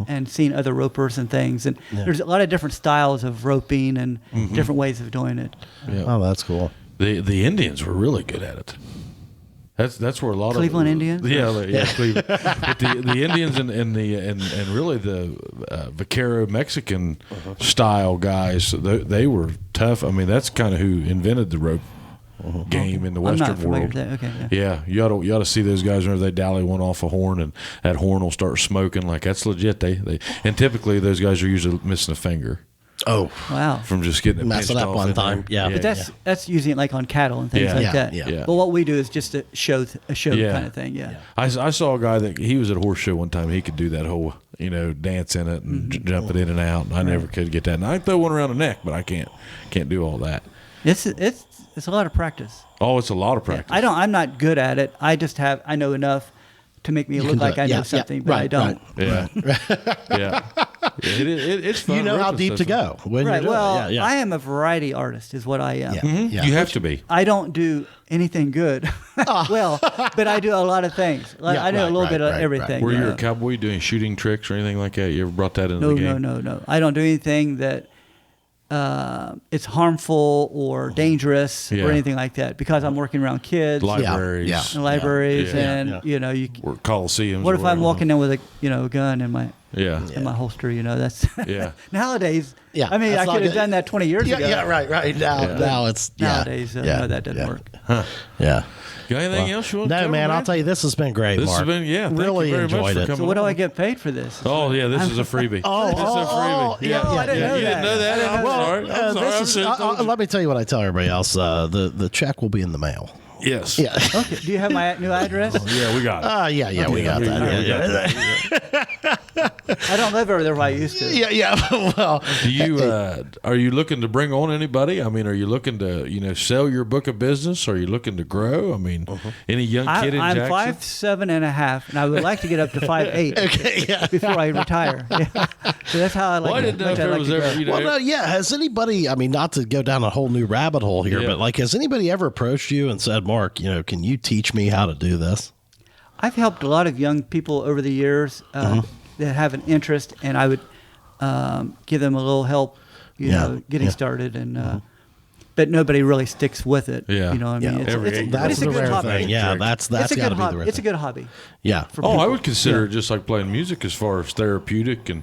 [SPEAKER 4] and seeing other ropers and things. And there's a lot of different styles of roping and different ways of doing it.
[SPEAKER 2] Yeah.
[SPEAKER 3] Oh, that's cool.
[SPEAKER 2] The Indians were really good at it. That's where a lot
[SPEAKER 4] Cleveland
[SPEAKER 2] of
[SPEAKER 4] Indians?
[SPEAKER 2] Yeah, Cleveland. But the Indians and really the vaquero Mexican style guys, they were tough. I mean, that's kind of who invented the rope game in the
[SPEAKER 4] I'm
[SPEAKER 2] Western
[SPEAKER 4] not familiar
[SPEAKER 2] world.
[SPEAKER 4] with that. Okay.
[SPEAKER 2] Yeah, you ought to see those guys whenever they dally one off a horn, and that horn will start smoking. Like, that's legit. They and typically those guys are usually missing a finger.
[SPEAKER 3] Oh,
[SPEAKER 4] Wow.
[SPEAKER 2] From just getting it
[SPEAKER 3] Messing
[SPEAKER 2] pinched
[SPEAKER 3] up
[SPEAKER 2] off
[SPEAKER 3] one
[SPEAKER 2] in
[SPEAKER 3] time.
[SPEAKER 2] there.
[SPEAKER 3] Yeah.
[SPEAKER 4] But that's using it like on cattle and things
[SPEAKER 2] Yeah.
[SPEAKER 4] like
[SPEAKER 3] Yeah,
[SPEAKER 4] that.
[SPEAKER 3] yeah.
[SPEAKER 4] But what we do is just a show
[SPEAKER 2] Yeah.
[SPEAKER 4] kind of thing. Yeah.
[SPEAKER 2] I saw a guy that he was at a horse show one time. He could do that whole, dance in it and jump it in and out. I never could get that. And I can throw one around the neck, but I can't do all that.
[SPEAKER 4] It's a lot of practice.
[SPEAKER 2] Oh, it's a lot of practice.
[SPEAKER 4] I'm not good at it. I know enough to make me look
[SPEAKER 3] can do
[SPEAKER 4] like
[SPEAKER 3] it.
[SPEAKER 4] I
[SPEAKER 3] Yeah,
[SPEAKER 4] know something,
[SPEAKER 3] yeah.
[SPEAKER 4] but I
[SPEAKER 3] Right,
[SPEAKER 4] don't.
[SPEAKER 2] Yeah, yeah. It's fun.
[SPEAKER 3] You know how
[SPEAKER 2] roping
[SPEAKER 3] deep to
[SPEAKER 2] stuff.
[SPEAKER 3] go when
[SPEAKER 4] Right.
[SPEAKER 3] you're doing
[SPEAKER 4] Well,
[SPEAKER 3] it. Yeah,
[SPEAKER 4] I am a variety artist, is what I am.
[SPEAKER 3] yeah.
[SPEAKER 2] Mhm.
[SPEAKER 3] Yeah.
[SPEAKER 2] You have to be.
[SPEAKER 4] I don't do anything good. Well, but I do a lot of things. Like,
[SPEAKER 3] Yeah,
[SPEAKER 4] I do a
[SPEAKER 3] right,
[SPEAKER 4] little
[SPEAKER 3] right,
[SPEAKER 4] bit of
[SPEAKER 3] right,
[SPEAKER 4] everything.
[SPEAKER 2] Were
[SPEAKER 4] you
[SPEAKER 2] you
[SPEAKER 4] know.
[SPEAKER 2] a cowboy doing shooting tricks or anything like that? You ever brought that into
[SPEAKER 4] No,
[SPEAKER 2] the game?
[SPEAKER 4] no. I don't do anything that it's harmful or dangerous
[SPEAKER 2] Yeah.
[SPEAKER 4] or anything like that because I'm working around kids
[SPEAKER 2] Libraries.
[SPEAKER 3] Yeah.
[SPEAKER 4] and libraries,
[SPEAKER 2] Yeah.
[SPEAKER 4] and
[SPEAKER 3] Yeah.
[SPEAKER 2] Or coliseums.
[SPEAKER 4] what
[SPEAKER 2] or
[SPEAKER 4] if I'm
[SPEAKER 2] whatever.
[SPEAKER 4] walking in with a gun in my
[SPEAKER 2] Yeah.
[SPEAKER 4] in my holster? That's
[SPEAKER 2] Yeah.
[SPEAKER 4] nowadays.
[SPEAKER 3] Yeah,
[SPEAKER 4] I mean,
[SPEAKER 3] that's
[SPEAKER 4] I
[SPEAKER 3] not
[SPEAKER 4] could have
[SPEAKER 3] good.
[SPEAKER 4] done that 20 years
[SPEAKER 3] Yeah,
[SPEAKER 4] ago.
[SPEAKER 3] yeah, right. Now it's
[SPEAKER 4] Nowadays, no, that doesn't work.
[SPEAKER 3] Yeah.
[SPEAKER 2] Got anything else you want to
[SPEAKER 3] No,
[SPEAKER 2] cover,
[SPEAKER 3] man, I'll tell you, this has been great,
[SPEAKER 2] This
[SPEAKER 3] Mark.
[SPEAKER 2] has been, thank
[SPEAKER 3] really
[SPEAKER 2] you very much
[SPEAKER 3] enjoyed
[SPEAKER 2] for
[SPEAKER 3] it.
[SPEAKER 2] coming
[SPEAKER 4] So what do
[SPEAKER 2] on.
[SPEAKER 4] I get paid for this?
[SPEAKER 2] Oh, yeah, this is a freebie.
[SPEAKER 3] Oh,
[SPEAKER 2] This is a freebie.
[SPEAKER 3] yeah,
[SPEAKER 4] I didn't know
[SPEAKER 2] You didn't
[SPEAKER 4] that.
[SPEAKER 2] know that? I'm sorry. I'm sorry.
[SPEAKER 3] This is, let me tell you what I tell everybody else. The check will be in the mail.
[SPEAKER 2] Yes.
[SPEAKER 3] Yeah.
[SPEAKER 4] Okay. Do you have my new address?
[SPEAKER 2] Yeah, we got it.
[SPEAKER 3] Yeah, we got that.
[SPEAKER 2] Yeah, we got
[SPEAKER 3] Yeah.
[SPEAKER 4] I don't live over there where I used to.
[SPEAKER 3] Yeah. Well,
[SPEAKER 2] Do you are you looking to bring on anybody? I mean, are you looking to sell your book of business? Are you looking to grow? I mean, any young kid in
[SPEAKER 4] I'm
[SPEAKER 2] Jackson?
[SPEAKER 4] 5'7.5", and I would like to get up to 5'8"
[SPEAKER 3] okay, yeah.
[SPEAKER 4] before I retire. Yeah. So that's how I like.
[SPEAKER 2] Well, I didn't know if there was ever.
[SPEAKER 3] Well, no, yeah. Has anybody? I mean, not to go down a whole new rabbit hole here,
[SPEAKER 2] Yeah.
[SPEAKER 3] but like, has anybody ever approached you and said, "Mark, can you teach me how to do this?"
[SPEAKER 4] I've helped a lot of young people over the years that have an interest, and I would give them a little help, getting started, and but nobody really sticks with it.
[SPEAKER 2] Yeah.
[SPEAKER 4] You know, what I mean,
[SPEAKER 2] Yeah.
[SPEAKER 3] That's
[SPEAKER 4] it's a
[SPEAKER 3] the
[SPEAKER 4] good
[SPEAKER 3] rare
[SPEAKER 4] hobby.
[SPEAKER 3] thing. Yeah, that's
[SPEAKER 4] It's a
[SPEAKER 3] got to
[SPEAKER 4] good
[SPEAKER 3] be the
[SPEAKER 4] hobby.
[SPEAKER 3] rare
[SPEAKER 4] It's a
[SPEAKER 3] thing.
[SPEAKER 4] good hobby.
[SPEAKER 3] Yeah.
[SPEAKER 4] For
[SPEAKER 2] Oh, I
[SPEAKER 4] people.
[SPEAKER 2] would consider it just like playing music as far as therapeutic, and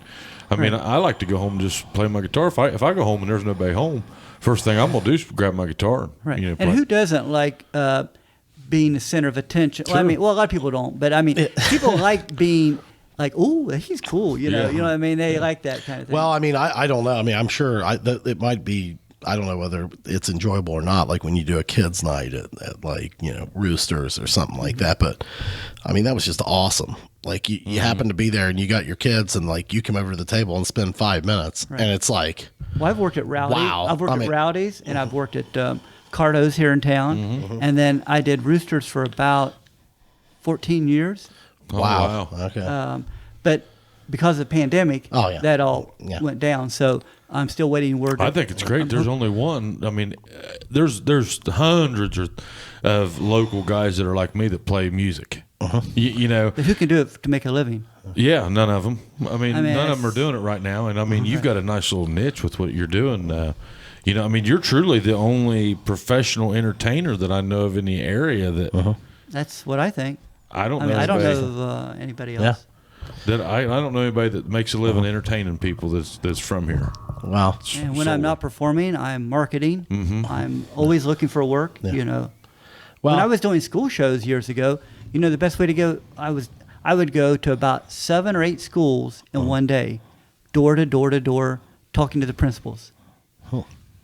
[SPEAKER 2] I mean, I like to go home and just play my guitar. If I go home and there's nobody home, first thing I'm gonna do is grab my guitar. And,
[SPEAKER 4] Right.
[SPEAKER 2] play.
[SPEAKER 4] And who doesn't like being the center of attention? Well, I mean, a lot of people don't, but I mean, people like being like, "Oh, he's cool," you know.
[SPEAKER 2] Yeah.
[SPEAKER 4] You know what I mean? They like that kind of thing.
[SPEAKER 3] Well, I mean, I don't know. I mean, I'm sure it might be. I don't know whether it's enjoyable or not. Like when you do a kids' night at like Roosters or something like that. But I mean, that was just awesome. Like you happen to be there and you got your kids and like you come over to the table and spend 5 minutes and it's like,
[SPEAKER 4] well, I've worked at Rowdy.
[SPEAKER 3] Wow.
[SPEAKER 4] I've worked
[SPEAKER 3] I mean-
[SPEAKER 4] at Rowdy's, and I've worked at Cardo's here in town, and then I did Roosters for about 14 years.
[SPEAKER 2] Oh,
[SPEAKER 3] wow.
[SPEAKER 2] wow.
[SPEAKER 3] Okay.
[SPEAKER 4] But because of the pandemic,
[SPEAKER 3] Oh, yeah.
[SPEAKER 4] that all
[SPEAKER 3] Yeah.
[SPEAKER 4] went down. So I'm still waiting word.
[SPEAKER 2] I think it's great. There's only one. I mean, there's hundreds of local guys that are like me that play music. You know,
[SPEAKER 4] But who can do it to make a living?
[SPEAKER 2] Yeah, none of them. I mean none of them are
[SPEAKER 4] it's-
[SPEAKER 2] doing it right now. And I mean, you've got a nice little niche with what you're doing. You know, I mean, you're truly the only professional entertainer that I know of in the area that.
[SPEAKER 4] That's what I think.
[SPEAKER 2] I don't
[SPEAKER 4] I mean,
[SPEAKER 2] know.
[SPEAKER 4] I don't
[SPEAKER 2] anybody
[SPEAKER 4] know anybody
[SPEAKER 3] Yeah.
[SPEAKER 4] else.
[SPEAKER 2] that I don't know anybody that makes a living entertaining people that's from here.
[SPEAKER 3] Wow.
[SPEAKER 4] And when I'm not performing, I'm marketing. I'm always looking for work. You know,
[SPEAKER 3] Well,
[SPEAKER 4] when I was doing school shows years ago, you know, the best way to go, I would go to about 7 or 8 schools in one day, door to door to door, talking to the principals.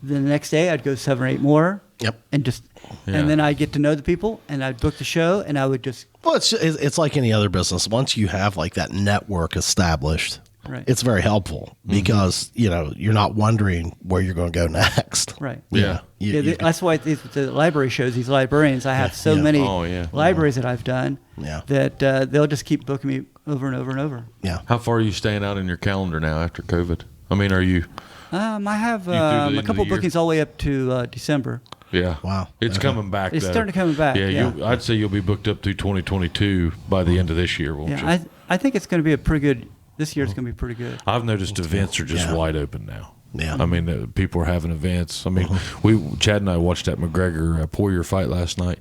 [SPEAKER 4] Then the next day, I'd go 7 or 8 more.
[SPEAKER 3] Yep.
[SPEAKER 4] And just,
[SPEAKER 2] Yeah.
[SPEAKER 4] and then I'd get to know the people, and I'd book the show, and I would just,
[SPEAKER 3] well, it's like any other business. Once you have like that network established,
[SPEAKER 4] Right.
[SPEAKER 3] it's very helpful because you know you're not wondering where you're going to go next.
[SPEAKER 4] right.
[SPEAKER 2] Yeah.
[SPEAKER 4] That's why the library shows, these librarians, I have so
[SPEAKER 3] yeah.
[SPEAKER 4] many
[SPEAKER 2] Oh, yeah.
[SPEAKER 4] libraries that I've done
[SPEAKER 3] Yeah.
[SPEAKER 4] that they'll just keep booking me over and over and over.
[SPEAKER 3] Yeah.
[SPEAKER 2] How far are you staying out in your calendar now after COVID? I mean, are you?
[SPEAKER 4] I have
[SPEAKER 2] through the end
[SPEAKER 4] a
[SPEAKER 2] of
[SPEAKER 4] couple
[SPEAKER 2] the year?
[SPEAKER 4] bookings all the way up to December.
[SPEAKER 2] Yeah.
[SPEAKER 3] Wow.
[SPEAKER 2] It's
[SPEAKER 3] Okay.
[SPEAKER 2] coming back.
[SPEAKER 4] It's
[SPEAKER 2] though.
[SPEAKER 4] starting to come back, yeah.
[SPEAKER 2] I'd say you'll be booked up through 2022 by the end of this year, won't you?
[SPEAKER 4] Yeah, I think it's going to be a pretty good. This year's going to be pretty good.
[SPEAKER 2] I've noticed events are just
[SPEAKER 3] Yeah.
[SPEAKER 2] wide open now.
[SPEAKER 3] Yeah.
[SPEAKER 2] I mean, people are having events. I mean, Chad and I watched that McGregor Poirier fight last night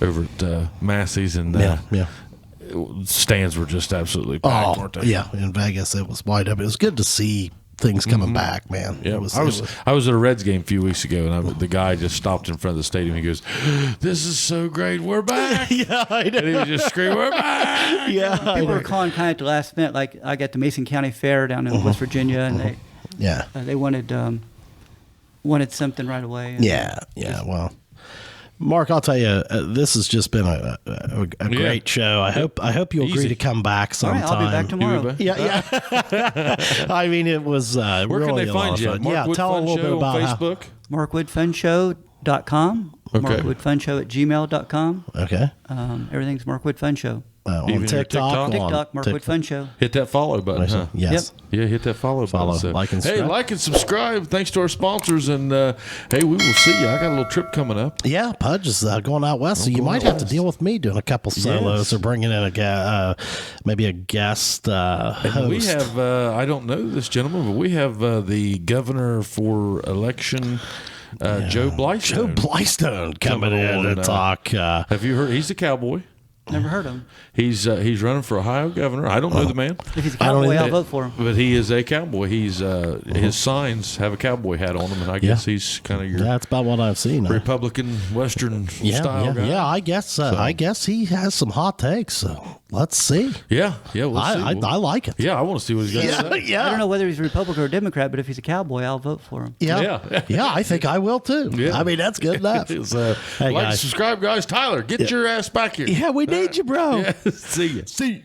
[SPEAKER 2] over at Massey's, and
[SPEAKER 3] Yeah. Yeah.
[SPEAKER 2] stands were just absolutely packed, weren't they?
[SPEAKER 3] Yeah. In Vegas, it was wide open. It was good to see things coming back, man.
[SPEAKER 2] Yeah,
[SPEAKER 3] It was,
[SPEAKER 2] I was at a Reds game a few weeks ago, and the guy just stopped in front of the stadium. He goes, "This is so great, we're back!"
[SPEAKER 3] yeah, I know.
[SPEAKER 2] And he was just screaming, "We're back!"
[SPEAKER 3] Yeah. I
[SPEAKER 4] People
[SPEAKER 3] know.
[SPEAKER 4] were calling kind of at the last minute. Like I got the Mason County Fair down in West Virginia, and
[SPEAKER 3] Yeah.
[SPEAKER 4] they wanted something right away. And
[SPEAKER 3] Yeah. Yeah. Well, Mark, I'll tell you, this has just been a great show. I hope you agree
[SPEAKER 2] Easy.
[SPEAKER 3] to come back
[SPEAKER 4] All
[SPEAKER 3] sometime.
[SPEAKER 4] right, I'll be back tomorrow.
[SPEAKER 2] back?
[SPEAKER 3] Yeah, yeah. I mean, it was
[SPEAKER 2] Where
[SPEAKER 3] really
[SPEAKER 2] can they
[SPEAKER 3] a lot
[SPEAKER 2] find
[SPEAKER 3] of
[SPEAKER 2] you?
[SPEAKER 3] fun.
[SPEAKER 2] Mark
[SPEAKER 3] Yeah,
[SPEAKER 2] Wood
[SPEAKER 3] tell a
[SPEAKER 2] Fun
[SPEAKER 3] little bit
[SPEAKER 2] Show
[SPEAKER 3] about
[SPEAKER 2] on
[SPEAKER 3] how.
[SPEAKER 2] Facebook.
[SPEAKER 4] MarkWoodFunShow.com.
[SPEAKER 2] Okay.
[SPEAKER 4] MarkWoodFunShow@gmail.com.
[SPEAKER 3] Okay.
[SPEAKER 4] Everything's Mark Wood Fun Show.
[SPEAKER 3] On
[SPEAKER 2] Even your
[SPEAKER 3] TikTok.
[SPEAKER 4] TikTok, Mark Wood Fun Show.
[SPEAKER 2] Hit that follow button, huh?
[SPEAKER 3] Yes.
[SPEAKER 2] Yeah, hit that follow
[SPEAKER 3] Follow,
[SPEAKER 2] button.
[SPEAKER 3] like, and
[SPEAKER 2] hey,
[SPEAKER 3] subscribe.
[SPEAKER 2] like and subscribe. Thanks to our sponsors, and hey, we will see you. I got a little trip coming up.
[SPEAKER 3] Yeah, Pudge is going out west, so you
[SPEAKER 2] going
[SPEAKER 3] might
[SPEAKER 2] out
[SPEAKER 3] have to
[SPEAKER 2] west.
[SPEAKER 3] deal with me doing a couple solos
[SPEAKER 2] Yes.
[SPEAKER 3] or bringing in maybe a guest host.
[SPEAKER 2] We have, I don't know this gentleman, but we have the governor for election, Joe Blythe.
[SPEAKER 3] Joe Blystone coming
[SPEAKER 2] Coming
[SPEAKER 3] in
[SPEAKER 2] on,
[SPEAKER 3] to talk.
[SPEAKER 2] Have you heard? He's a cowboy.
[SPEAKER 4] Never heard of him.
[SPEAKER 2] He's running for Ohio governor. I don't know the man,
[SPEAKER 4] If he's a
[SPEAKER 3] I don't
[SPEAKER 4] cowboy,
[SPEAKER 3] even-
[SPEAKER 4] I'll vote for him.
[SPEAKER 2] but he is a cowboy. He's his signs have a cowboy hat on them, and I guess he's kind of your
[SPEAKER 3] That's about what I've seen.
[SPEAKER 2] Republican Western style guy.
[SPEAKER 3] Yeah. I guess he has some hot takes. So let's see.
[SPEAKER 2] Yeah, we'll see.
[SPEAKER 3] I like it.
[SPEAKER 2] Yeah, I want to see what he's got to say.
[SPEAKER 4] I don't know whether he's a Republican or a Democrat, but if he's a cowboy, I'll vote for him.
[SPEAKER 3] Yeah.
[SPEAKER 2] Yeah.
[SPEAKER 3] I think I will too.
[SPEAKER 2] Yeah.
[SPEAKER 3] I mean, that's good enough.
[SPEAKER 2] It's,
[SPEAKER 3] Hey,
[SPEAKER 2] like and
[SPEAKER 3] guys.
[SPEAKER 2] subscribe, guys. Tyler, get your ass back here.
[SPEAKER 3] Yeah, we need you, bro.
[SPEAKER 2] Yeah, see ya.
[SPEAKER 3] See.